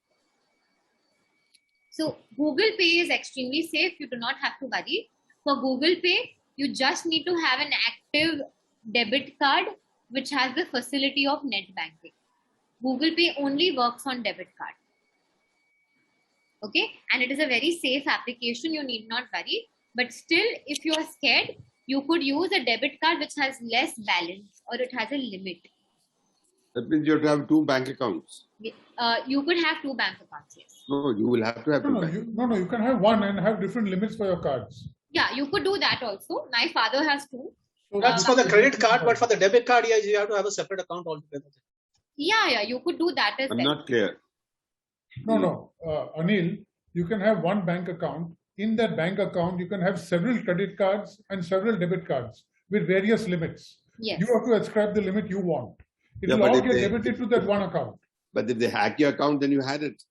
[SPEAKER 2] So Google Pay is extremely safe. You do not have to worry. For Google Pay, you just need to have an active debit card which has the facility of net banking. Google Pay only works on debit card. Okay, and it is a very safe application. You need not worry. But still, if you are scared, you could use a debit card which has less balance or it has a limit.
[SPEAKER 6] That means you have to have 2 bank accounts.
[SPEAKER 2] You could have 2 bank accounts, yes.
[SPEAKER 6] No, you will have to have 2 bank accounts.
[SPEAKER 3] You can have one and have different limits for your cards.
[SPEAKER 2] Yeah, you could do that also. My father has 2.
[SPEAKER 3] So
[SPEAKER 7] That's for the credit card, but for the debit card, yes, you have to have a separate account altogether.
[SPEAKER 2] Yeah, you could do that as
[SPEAKER 6] I'm
[SPEAKER 2] well.
[SPEAKER 6] not clear.
[SPEAKER 3] No, Anil, you can have one bank account. In that bank account, you can have several credit cards and several debit cards with various limits.
[SPEAKER 2] Yes.
[SPEAKER 3] You have to ascribe the limit you want. It
[SPEAKER 6] Yeah,
[SPEAKER 3] will
[SPEAKER 6] but
[SPEAKER 3] all
[SPEAKER 6] if
[SPEAKER 3] get
[SPEAKER 6] they-
[SPEAKER 3] debited to that one account.
[SPEAKER 6] But if they hack your account, then you had it.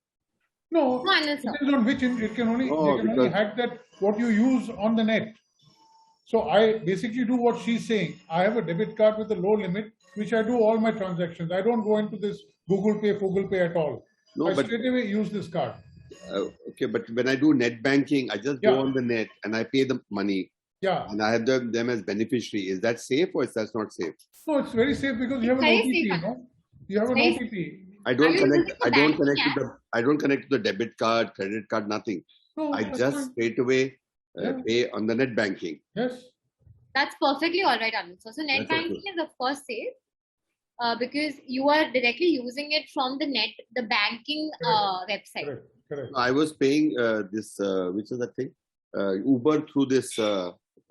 [SPEAKER 3] No,
[SPEAKER 2] No, Anil, sir.
[SPEAKER 3] depends on which it can only
[SPEAKER 6] Oh,
[SPEAKER 3] they can only
[SPEAKER 6] because-
[SPEAKER 3] hack that what you use on the net. So I basically do what she's saying. I have a debit card with a low limit, which I do all my transactions. I don't go into this Google Pay at all.
[SPEAKER 6] No,
[SPEAKER 3] I
[SPEAKER 6] but
[SPEAKER 3] straight away use this card.
[SPEAKER 6] okay, but when I do net banking, I just
[SPEAKER 3] Yeah.
[SPEAKER 6] go on the net and I pay the money
[SPEAKER 3] Yeah.
[SPEAKER 6] and I have them as beneficiary. Is that safe or is that not safe?
[SPEAKER 3] No, it's very safe because you have an
[SPEAKER 2] Very
[SPEAKER 3] OTP,
[SPEAKER 2] safe.
[SPEAKER 3] no? You have an
[SPEAKER 2] Very
[SPEAKER 3] OTP.
[SPEAKER 6] I don't
[SPEAKER 2] you
[SPEAKER 6] connect.
[SPEAKER 2] using the
[SPEAKER 6] I don't
[SPEAKER 2] banking
[SPEAKER 6] connect
[SPEAKER 2] app?
[SPEAKER 6] to the. I don't connect to the debit card, credit card, nothing.
[SPEAKER 3] No,
[SPEAKER 6] I
[SPEAKER 3] that's
[SPEAKER 6] just
[SPEAKER 3] fine.
[SPEAKER 6] straight away
[SPEAKER 3] Yeah.
[SPEAKER 6] pay on the net banking.
[SPEAKER 3] Yes.
[SPEAKER 2] That's perfectly all right, Anil. So net
[SPEAKER 6] That's
[SPEAKER 2] banking
[SPEAKER 6] okay.
[SPEAKER 2] is of course safe because you are directly using it from the banking website.
[SPEAKER 3] Correct.
[SPEAKER 6] I was paying this. Which is that thing? Uber through this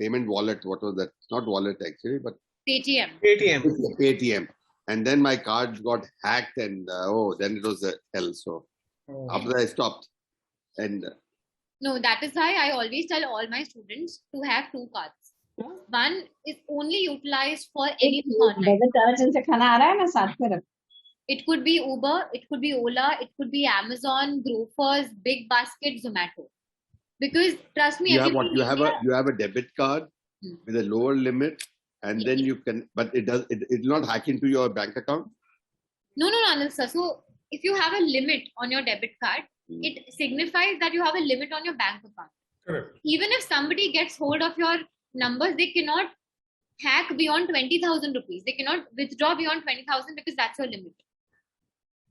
[SPEAKER 6] payment wallet. What was that? Not wallet actually, but
[SPEAKER 2] Paytm.
[SPEAKER 6] Paytm. And then my card got hacked, and then it was hell. So
[SPEAKER 3] Oh.
[SPEAKER 6] after that, I stopped. And
[SPEAKER 2] No, that is why I always tell all my students to have 2 cards. One is only utilized for anything online.
[SPEAKER 9] Debit card से खाना आ रहा है ना साथ में रख
[SPEAKER 2] It could be Uber, it could be Ola, it could be Amazon, Grofers, Big Basket, Zomato. Because trust me,
[SPEAKER 6] you have what?
[SPEAKER 2] everybody in
[SPEAKER 6] You have a debit card
[SPEAKER 2] Hmm.
[SPEAKER 6] with a lower limit, and
[SPEAKER 2] Yeah.
[SPEAKER 6] then you can. But it will not hack into your bank account.
[SPEAKER 2] No, Anil sir. So if you have a limit on your debit card,
[SPEAKER 6] Hmm.
[SPEAKER 2] it signifies that you have a limit on your bank account.
[SPEAKER 3] Correct.
[SPEAKER 2] Even if somebody gets hold of your numbers, they cannot hack beyond 20,000 rupees. They cannot withdraw beyond 20,000 because that's your limit.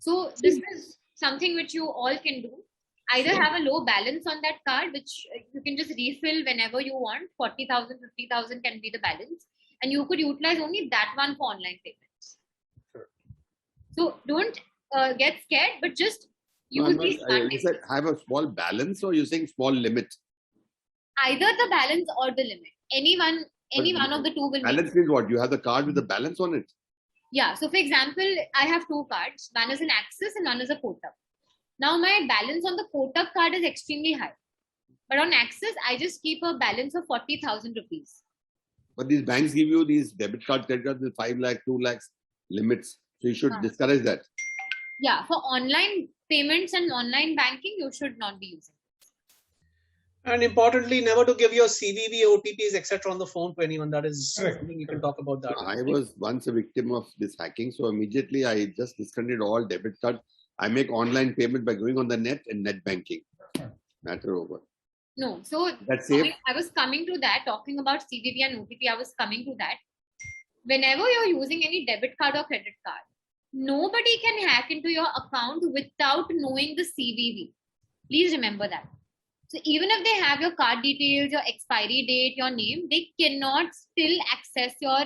[SPEAKER 2] So this is something which you all can do. either have a low balance on that card, which you can just refill whenever you want. 40,000, 50,000 can be the balance. And you could utilize only that one for online payments.
[SPEAKER 3] Sure.
[SPEAKER 2] So don't get scared, but just
[SPEAKER 6] No,
[SPEAKER 2] use these smart
[SPEAKER 6] you
[SPEAKER 2] payments.
[SPEAKER 6] said have a small balance, or you're saying small limit?
[SPEAKER 2] Either the balance or the limit. Any one of the two will
[SPEAKER 6] Balance means what? You have the card with the balance on it?
[SPEAKER 2] Yeah. So for example, I have two cards. One is an Axis and one is a Kotak. Now my balance on the Kotak card is extremely high. But on Axis, I just keep a balance of 40,000 rupees.
[SPEAKER 6] But these banks give you these debit cards, credit cards with 5 lakh, 2 lakhs limits. So you should discourage that.
[SPEAKER 2] Yeah. For online payments and online banking, you should not be using.
[SPEAKER 7] And importantly, never to give your CVV, OTPs, etc. on the phone to anyone. That is
[SPEAKER 3] Correct.
[SPEAKER 7] something you can talk about that.
[SPEAKER 6] I was once a victim of this hacking. So immediately I just discontinued all debit cards. I make online payment by going on the net and net banking. Matter over.
[SPEAKER 2] No. So
[SPEAKER 6] That's safe.
[SPEAKER 2] I was coming to that, talking about CVV and OTP. I was coming to that. Whenever you're using any debit card or credit card, nobody can hack into your account without knowing the CVV. Please remember that. So even if they have your card details, your expiry date, your name, they cannot still access your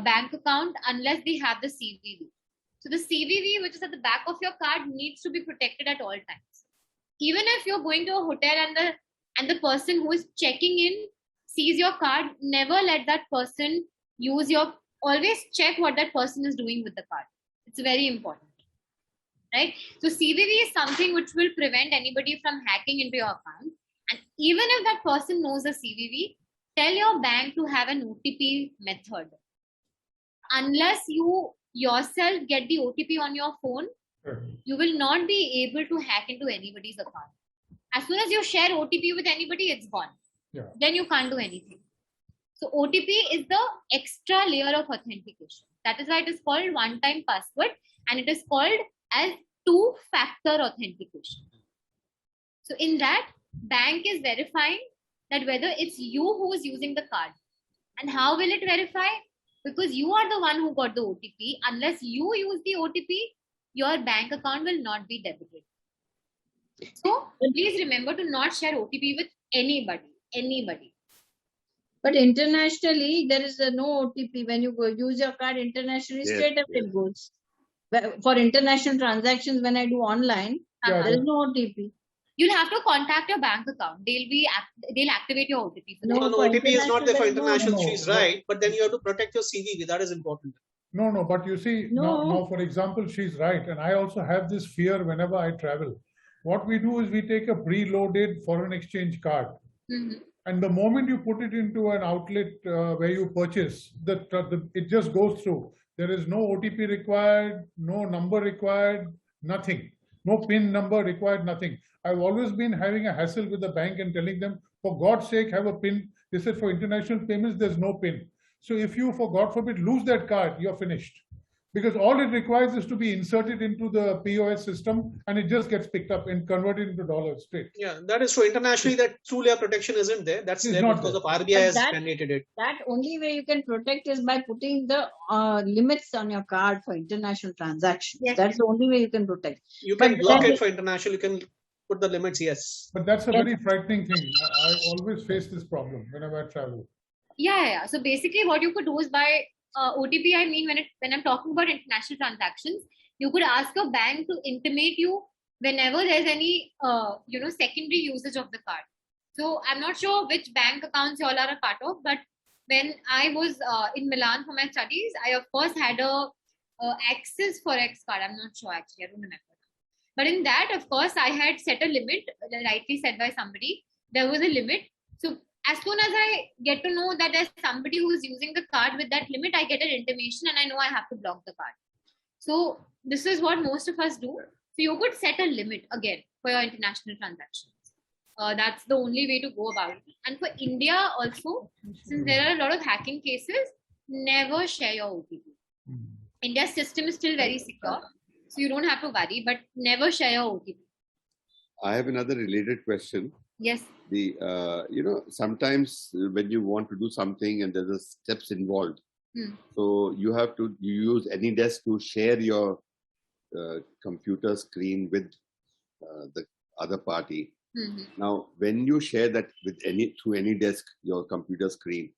[SPEAKER 2] bank account unless they have the CVV. So the CVV, which is at the back of your card, needs to be protected at all times. Even if you're going to a hotel and the person who is checking in sees your card, never let that person use your. Always check what that person is doing with the card. It's very important. Right? So CVV is something which will prevent anybody from hacking into your account. And even if that person knows the CVV, tell your bank to have an OTP method. Unless you yourself get the OTP on your phone, you will not be able to hack into anybody's account. As soon as you share OTP with anybody, it's gone.
[SPEAKER 3] Yeah.
[SPEAKER 2] Then you can't do anything. So OTP is the extra layer of authentication. That is why it is called one-time password, and it is called as two-factor authentication. So in that, bank is verifying that whether it's you who is using the card. And how will it verify? Because you are the one who got the OTP. Unless you use the OTP, your bank account will not be debited. So please remember to not share OTP with anybody.
[SPEAKER 9] But internationally, there is no OTP. When you go use your card internationally,
[SPEAKER 6] Yes,
[SPEAKER 9] straight up
[SPEAKER 6] yes.
[SPEAKER 9] it goes. For international transactions, when I do online,
[SPEAKER 3] Yeah,
[SPEAKER 9] there is no OTP.
[SPEAKER 2] You'll have to contact your bank account. They'll activate your OTP. For
[SPEAKER 9] No,
[SPEAKER 2] that.
[SPEAKER 7] No,
[SPEAKER 9] for
[SPEAKER 7] OTP is not there for
[SPEAKER 9] international,
[SPEAKER 7] international.
[SPEAKER 3] no,
[SPEAKER 7] She's
[SPEAKER 3] no.
[SPEAKER 7] right. But then you have to protect your CVV. That is important.
[SPEAKER 3] No, but you see, now, for example, she's right. And I also have this fear whenever I travel. What we do is we take a preloaded foreign exchange card.
[SPEAKER 2] Mhm.
[SPEAKER 3] And the moment you put it into an outlet where you purchase, it just goes through. There is no OTP required, no number required, nothing. No PIN number required, nothing. I've always been having a hassle with the bank and telling them, for God's sake, have a PIN. They said for international payments, there's no PIN. So if you, for God forbid, lose that card, you're finished. Because all it requires is to be inserted into the POS system and it just gets picked up and converted into dollars straight.
[SPEAKER 7] Yeah, that is true. Internationally, that true layer protection isn't there. That's
[SPEAKER 3] It's
[SPEAKER 7] there
[SPEAKER 3] not
[SPEAKER 7] because
[SPEAKER 3] there.
[SPEAKER 7] of RBI has
[SPEAKER 9] But
[SPEAKER 7] mandated it.
[SPEAKER 9] That only way you can protect is by putting the limits on your card for international transactions.
[SPEAKER 2] Yes.
[SPEAKER 9] That's the only way you can protect.
[SPEAKER 7] You
[SPEAKER 9] But
[SPEAKER 7] can block
[SPEAKER 9] then-
[SPEAKER 7] it for international. You can put the limits, yes.
[SPEAKER 3] But that's a
[SPEAKER 9] Yes.
[SPEAKER 3] very frightening thing. I always face this problem whenever I travel.
[SPEAKER 2] Yeah. So basically, what you could do is by OTP. I mean, when I'm talking about international transactions, you could ask your bank to intimate you whenever there's any secondary usage of the card. So I'm not sure which bank accounts you all are a part of, but when I was in Milan for my studies, I of course had a Axis Forex card. I'm not sure actually. I don't remember. But in that, of course, I had set a limit, rightly said by somebody. There was a limit. So as soon as I get to know that there's somebody who's using the card with that limit, I get an intimation and I know I have to block the card. So this is what most of us do. So you could set a limit again for your international transactions. That's the only way to go about it. And for India also, since there are a lot of hacking cases, never share your OTP. India's system is still very secure, so you don't have to worry, but never share your OTP.
[SPEAKER 6] I have another related question.
[SPEAKER 2] Yes.
[SPEAKER 6] Sometimes when you want to do something and there's a steps involved, so you use AnyDesk to share your computer screen with the other party.
[SPEAKER 2] Mhm.
[SPEAKER 6] Now, when you share that with through AnyDesk, your computer screen,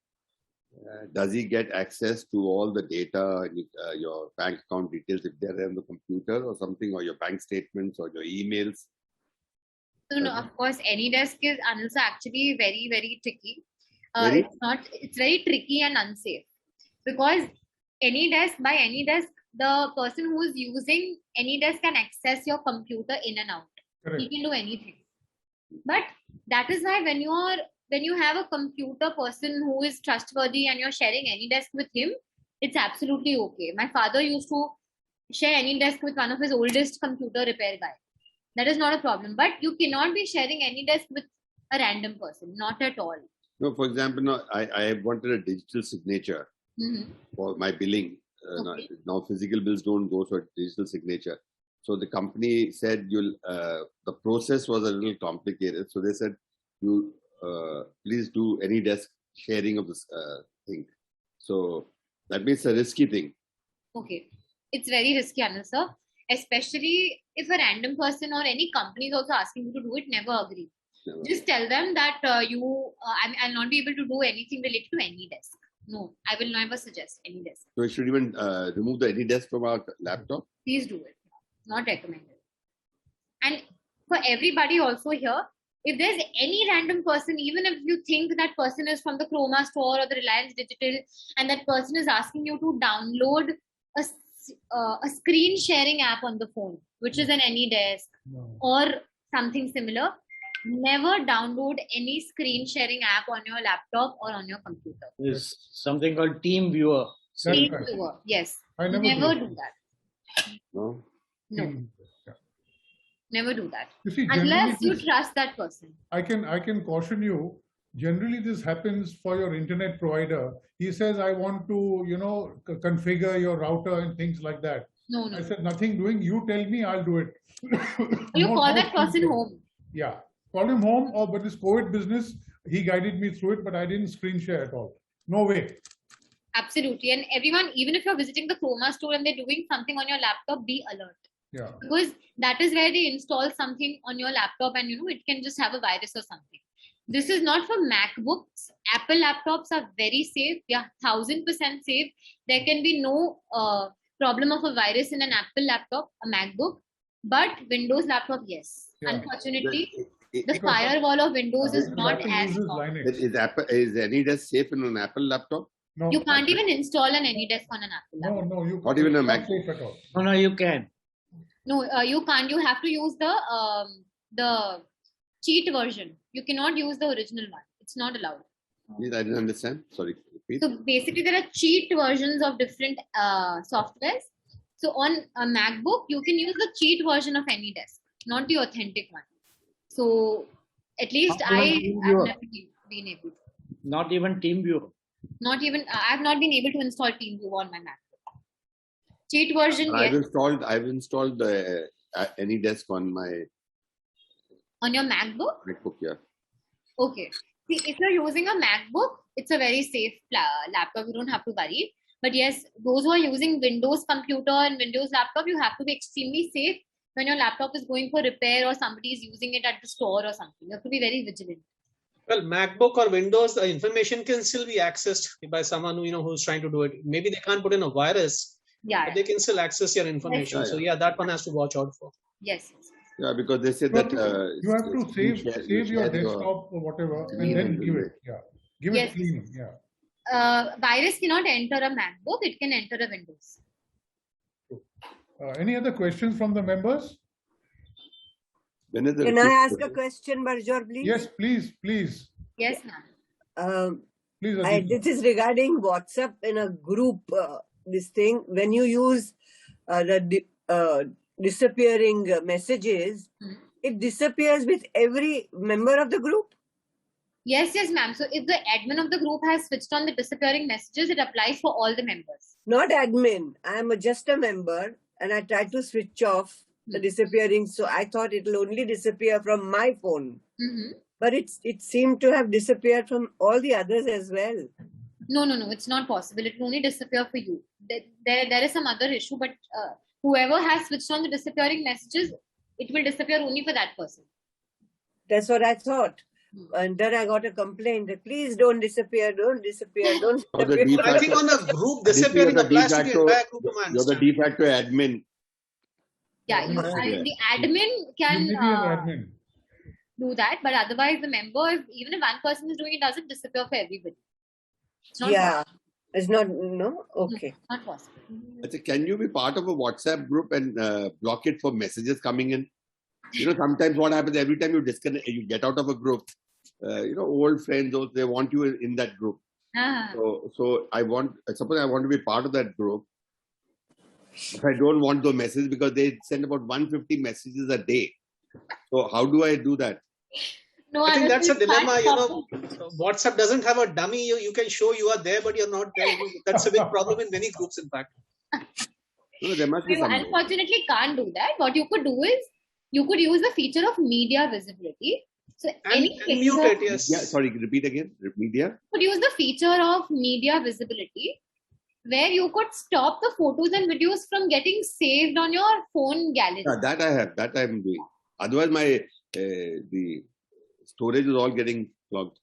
[SPEAKER 6] does he get access to all the data, your bank account details if they're on the computer or something, or your bank statements or your emails?
[SPEAKER 2] No, of course, AnyDesk is also actually very, very tricky.
[SPEAKER 6] Very?
[SPEAKER 2] It's very tricky and unsafe because by AnyDesk, the person who is using AnyDesk can access your computer in and out.
[SPEAKER 3] Correct.
[SPEAKER 2] He can do anything. But that is why when you have a computer person who is trustworthy and you're sharing AnyDesk with him, it's absolutely okay. My father used to share AnyDesk with one of his oldest computer repair guy. That is not a problem. But you cannot be sharing AnyDesk with a random person. Not at all.
[SPEAKER 6] No, for example, no, I wanted a digital signature for my billing.
[SPEAKER 2] Okay.
[SPEAKER 6] Now physical bills don't go for digital signature. So the company said the process was a little complicated. So they said, please do AnyDesk sharing of this thing. So that means a risky thing.
[SPEAKER 2] Okay. It's very risky, Anil sir. Especially if a random person or any company is also asking you to do it, never agree.
[SPEAKER 6] Never.
[SPEAKER 2] Just tell them that I'll not be able to do anything related to AnyDesk. No, I will never suggest AnyDesk.
[SPEAKER 6] So we should even remove the AnyDesk from our laptop?
[SPEAKER 2] Please do it. Not recommended. And for everybody also here, if there's any random person, even if you think that person is from the Chroma store or the Reliance Digital, and that person is asking you to download a screen sharing app on the phone, which is an AnyDesk or something similar, never download any screen sharing app on your laptop or on your computer.
[SPEAKER 5] There's something called Team Viewer.
[SPEAKER 2] Team Viewer, yes.
[SPEAKER 3] I
[SPEAKER 2] Never do that.
[SPEAKER 6] No?
[SPEAKER 2] No. Never do that.
[SPEAKER 3] You see,
[SPEAKER 2] unless you
[SPEAKER 3] this-
[SPEAKER 2] trust that person.
[SPEAKER 3] I can caution you. Generally, this happens for your internet provider. He says, I want to, configure your router and things like that.
[SPEAKER 2] No.
[SPEAKER 3] I said, nothing doing. You tell me, I'll do it.
[SPEAKER 2] You
[SPEAKER 3] No-
[SPEAKER 2] call
[SPEAKER 3] no
[SPEAKER 2] that person
[SPEAKER 3] screen share.
[SPEAKER 2] home.
[SPEAKER 3] Yeah. Call him home, but this COVID business, he guided me through it, but I didn't screen share at all. No way.
[SPEAKER 2] Absolutely. And everyone, even if you're visiting the Chroma store and they're doing something on your laptop, be alert.
[SPEAKER 3] Yeah.
[SPEAKER 2] Because that is where they install something on your laptop and it can just have a virus or something. This is not for MacBooks. Apple laptops are very safe. They are 1000% safe. There can be no problem of a virus in an Apple laptop, a MacBook. But Windows laptop, yes.
[SPEAKER 3] Yeah.
[SPEAKER 2] Unfortunately,
[SPEAKER 6] It-
[SPEAKER 2] the firewall of Windows is
[SPEAKER 3] Because
[SPEAKER 2] not
[SPEAKER 3] Apple
[SPEAKER 2] as
[SPEAKER 3] uses
[SPEAKER 2] strong.
[SPEAKER 3] Linux.
[SPEAKER 6] Is AnyDesk safe in an Apple laptop?
[SPEAKER 3] No,
[SPEAKER 2] You can't even install an AnyDesk on an Apple laptop.
[SPEAKER 3] No, you
[SPEAKER 6] Not even a
[SPEAKER 3] it's not
[SPEAKER 6] Mac.
[SPEAKER 3] safe at all.
[SPEAKER 5] No, you can.
[SPEAKER 2] No, you can't. You have to use the cheat version. You cannot use the original one. It's not allowed.
[SPEAKER 6] Please, I didn't understand. Sorry. Repeat.
[SPEAKER 2] So basically, there are cheat versions of different softwares. So on a MacBook, you can use the cheat version of AnyDesk, not the authentic one. So at least
[SPEAKER 5] Not even TeamViewer.
[SPEAKER 2] never been able to.
[SPEAKER 5] Not even Team Viewer.
[SPEAKER 2] I've not been able to install TeamViewer on my MacBook. Cheat version,
[SPEAKER 6] I've
[SPEAKER 2] yes.
[SPEAKER 6] installed AnyDesk on my
[SPEAKER 2] On your MacBook?
[SPEAKER 6] MacBook. Yeah.
[SPEAKER 2] Okay. See, if you're using a MacBook, it's a very safe laptop. You don't have to worry. But yes, those who are using Windows computer and Windows laptop, you have to be extremely safe when your laptop is going for repair or somebody is using it at the store or something. You have to be very vigilant.
[SPEAKER 7] Well, MacBook or Windows, the information can still be accessed by someone who's trying to do it. Maybe they can't put in a virus,
[SPEAKER 2] Yeah.
[SPEAKER 7] but they can still access your information.
[SPEAKER 6] Yes.
[SPEAKER 7] So yeah, that one has to watch out for.
[SPEAKER 2] Yes.
[SPEAKER 6] Yeah, because they said
[SPEAKER 3] You
[SPEAKER 6] that
[SPEAKER 3] have to, you have to save your
[SPEAKER 6] share
[SPEAKER 3] desktop or whatever, and
[SPEAKER 6] Clean
[SPEAKER 3] then
[SPEAKER 6] and
[SPEAKER 3] give
[SPEAKER 6] do
[SPEAKER 3] it. Yeah. Give
[SPEAKER 2] Yes.
[SPEAKER 3] it clean. Yeah.
[SPEAKER 2] Virus cannot enter a MacBook. It can enter a Windows.
[SPEAKER 3] Any other questions from the members?
[SPEAKER 10] Can I ask a question, Barjor, please?
[SPEAKER 3] Yes, please.
[SPEAKER 2] Yes, ma'am.
[SPEAKER 3] Please, Aditi.
[SPEAKER 10] This is regarding WhatsApp in a group. This thing, when you use disappearing messages, it disappears with every member of the group?
[SPEAKER 2] Yes, ma'am. So if the admin of the group has switched on the disappearing messages, it applies for all the members.
[SPEAKER 10] Not admin. I am just a member and I tried to switch off the disappearing. So I thought it will only disappear from my phone. But it seemed to have disappeared from all the others as well.
[SPEAKER 2] No. It's not possible. It will only disappear for you. There is some other issue, but whoever has switched on the disappearing messages, it will disappear only for that person.
[SPEAKER 10] That's what I thought. And then I got a complaint that please don't disappear, don't disappear, don't disappear.
[SPEAKER 7] But I think on the group disappearing applies to the entire group, to my
[SPEAKER 6] You're the
[SPEAKER 7] understanding.
[SPEAKER 6] de facto admin.
[SPEAKER 2] Yeah, the admin can
[SPEAKER 3] You may be an admin.
[SPEAKER 2] do that, but otherwise the member, even if one person is doing it, doesn't disappear for everybody. It's not
[SPEAKER 10] Yeah,
[SPEAKER 2] possible.
[SPEAKER 10] it's not, no? Okay.
[SPEAKER 2] Not possible.
[SPEAKER 6] Can you be part of a WhatsApp group and block it for messages coming in? You know, sometimes what happens every time you disconnect, you get out of a group. You know, old friends, they want you in that group. So suppose I want to be part of that group. But I don't want those messages because they send about 150 messages a day. So how do I do that?
[SPEAKER 2] No,
[SPEAKER 7] I think that's a
[SPEAKER 2] otherwise
[SPEAKER 7] dilemma.
[SPEAKER 2] can't
[SPEAKER 7] You know, WhatsApp doesn't have a dummy. You can show you are there, but you're not there. That's a big problem in many groups, in fact.
[SPEAKER 6] No, there must be
[SPEAKER 2] You
[SPEAKER 6] some.
[SPEAKER 2] unfortunately can't do that. What you could do is you could use the feature of media visibility. So
[SPEAKER 7] And mute it, yes.
[SPEAKER 6] Yeah, sorry, repeat again. Media.
[SPEAKER 2] You could use the feature of media visibility, where you could stop the photos and videos from getting saved on your phone gallery.
[SPEAKER 6] Yeah, that I have. That I'm doing. Otherwise, my the storage is all getting clogged.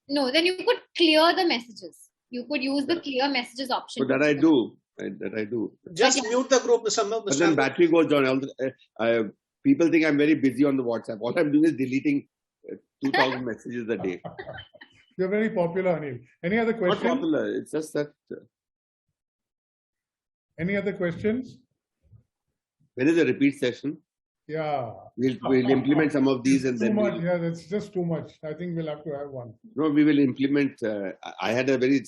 [SPEAKER 2] No, then you could clear the messages. You could use the clear messages option.
[SPEAKER 6] So that I do. That I do.
[SPEAKER 7] Just mute the group, Mr.
[SPEAKER 6] But then battery goes down. People think I'm very busy on the WhatsApp. All I'm doing is deleting 2,000 messages a day.
[SPEAKER 3] You're very popular, Anil. Any other
[SPEAKER 6] Not
[SPEAKER 3] questions?
[SPEAKER 6] popular. It's just that.
[SPEAKER 3] Any other questions?
[SPEAKER 6] When is the repeat session?
[SPEAKER 3] Yeah.
[SPEAKER 6] We'll implement some of these and
[SPEAKER 3] Too
[SPEAKER 6] then
[SPEAKER 3] much. Yeah, that's just too much. I think we'll have to have one.
[SPEAKER 6] no, we will implement. I had a very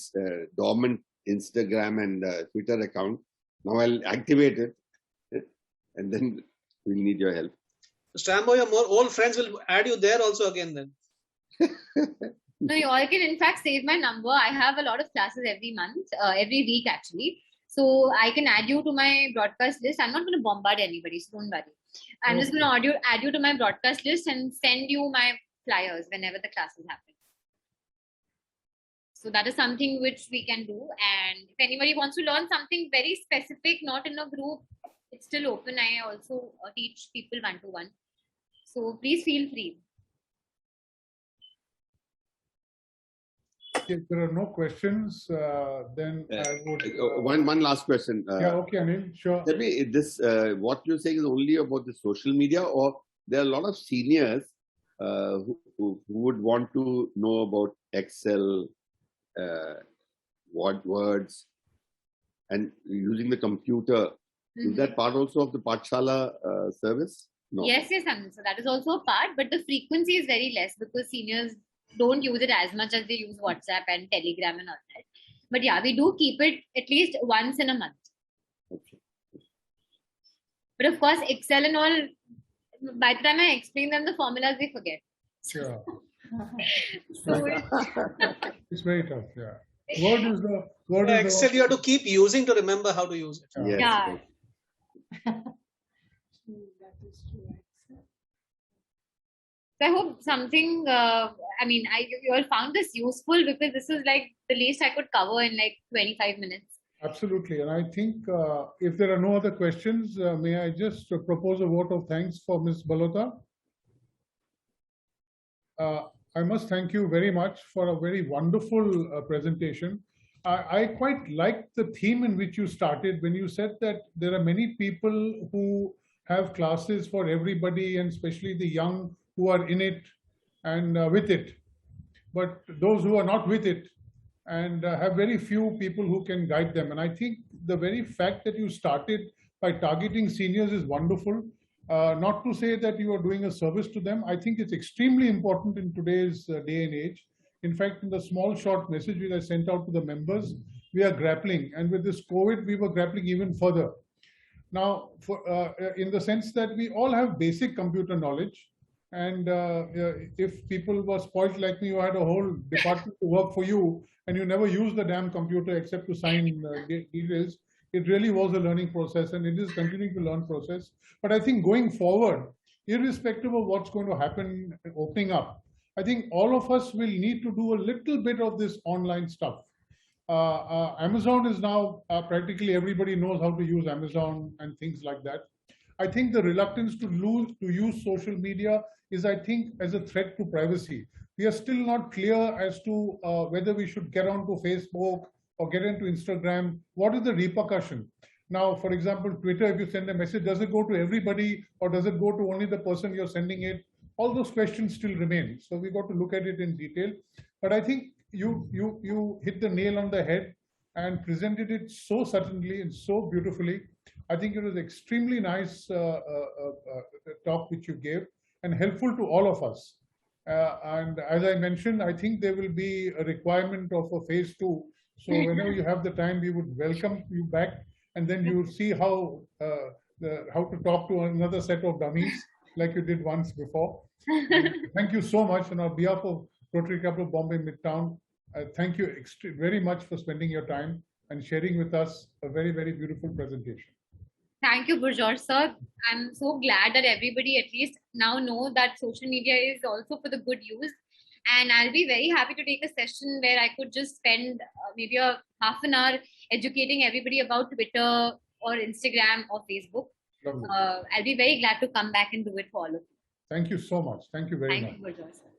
[SPEAKER 6] dormant Instagram and Twitter account. Now I'll activate it, and then we'll need your help.
[SPEAKER 7] Mr. Ambo, your more old friends will add you there also again then.
[SPEAKER 2] No, you all can in fact save my number. I have a lot of classes every month, every week actually. So I can add you to my broadcast list. I'm not going to bombard anybody, so don't worry. I'm just going to add you to my broadcast list and send you my flyers whenever the classes happen. So that is something which we can do. And if anybody wants to learn something very specific, not in a group, it's still open. I also teach people one-to-one. So please feel free.
[SPEAKER 3] If there are no questions, then I would.
[SPEAKER 6] One last question.
[SPEAKER 3] Yeah, okay, Anil, sure.
[SPEAKER 6] Tell me, this what you're saying is only about the social media, or there are a lot of seniors who would want to know about Excel, words, and using the computer. Is that part also of the Pathshala service? No.
[SPEAKER 2] Yes, Anil. So that is also a part, but the frequency is very less because seniors don't use it as much as they use WhatsApp and Telegram and all that. But yeah, we do keep it at least once in a month.
[SPEAKER 6] Okay.
[SPEAKER 2] But of course, Excel and all, by the time I explain them the formulas, they forget.
[SPEAKER 3] Sure.
[SPEAKER 2] So
[SPEAKER 3] It's very tough, yeah. Word is the
[SPEAKER 7] Excel you have to keep using to remember how to use it.
[SPEAKER 6] Yes.
[SPEAKER 2] yeah. So I hope something, you all found this useful because this is like the least I could cover in like 25 minutes.
[SPEAKER 3] Absolutely. And I think if there are no other questions, may I just propose a vote of thanks for Ms. Balota? I must thank you very much for a very wonderful presentation. I quite liked the theme in which you started when you said that there are many people who have classes for everybody, and especially the young who are in it and with it. But those who are not with it and have very few people who can guide them. And I think the very fact that you started by targeting seniors is wonderful. Not to say that you are doing a service to them. I think it's extremely important in today's day and age. In fact, in the small short message which I sent out to the members, we are grappling. And with this COVID, we were grappling even further. Now, in the sense that we all have basic computer knowledge. And if people were spoiled like me, you had a whole department to work for you, and you never used the damn computer except to sign details, it really was a learning process, and it is continuing to learn process. But I think going forward, irrespective of what's going to happen opening up, I think all of us will need to do a little bit of this online stuff. Amazon is now practically everybody knows how to use Amazon and things like that. I think the reluctance to use social media is, I think, as a threat to privacy. We are still not clear as to whether we should get onto Facebook or get into Instagram. What is the repercussion? Now, for example, Twitter, if you send a message, does it go to everybody or does it go to only the person you're sending it? All those questions still remain. So we got to look at it in detail. But I think you hit the nail on the head and presented it so certainly and so beautifully. I think it was extremely nice talk which you gave and helpful to all of us. And as I mentioned, I think there will be a requirement of a phase 2. So whenever you have the time, we would welcome you back, and then you will see how to talk to another set of dummies like you did once before. Thank you so much on behalf of Rotary Club of Bombay Midtown. Thank you very much for spending your time and sharing with us a very, very beautiful presentation.
[SPEAKER 2] Thank you, Gurjot sir. I'm so glad that everybody at least now know that social media is also for the good use. And I'll be very happy to take a session where I could just spend maybe a half an hour educating everybody about Twitter or Instagram or Facebook. I'll be very glad to come back and do it for all of you.
[SPEAKER 3] Thank you so much. Thank you very much.
[SPEAKER 2] Thank you, Gurjot sir.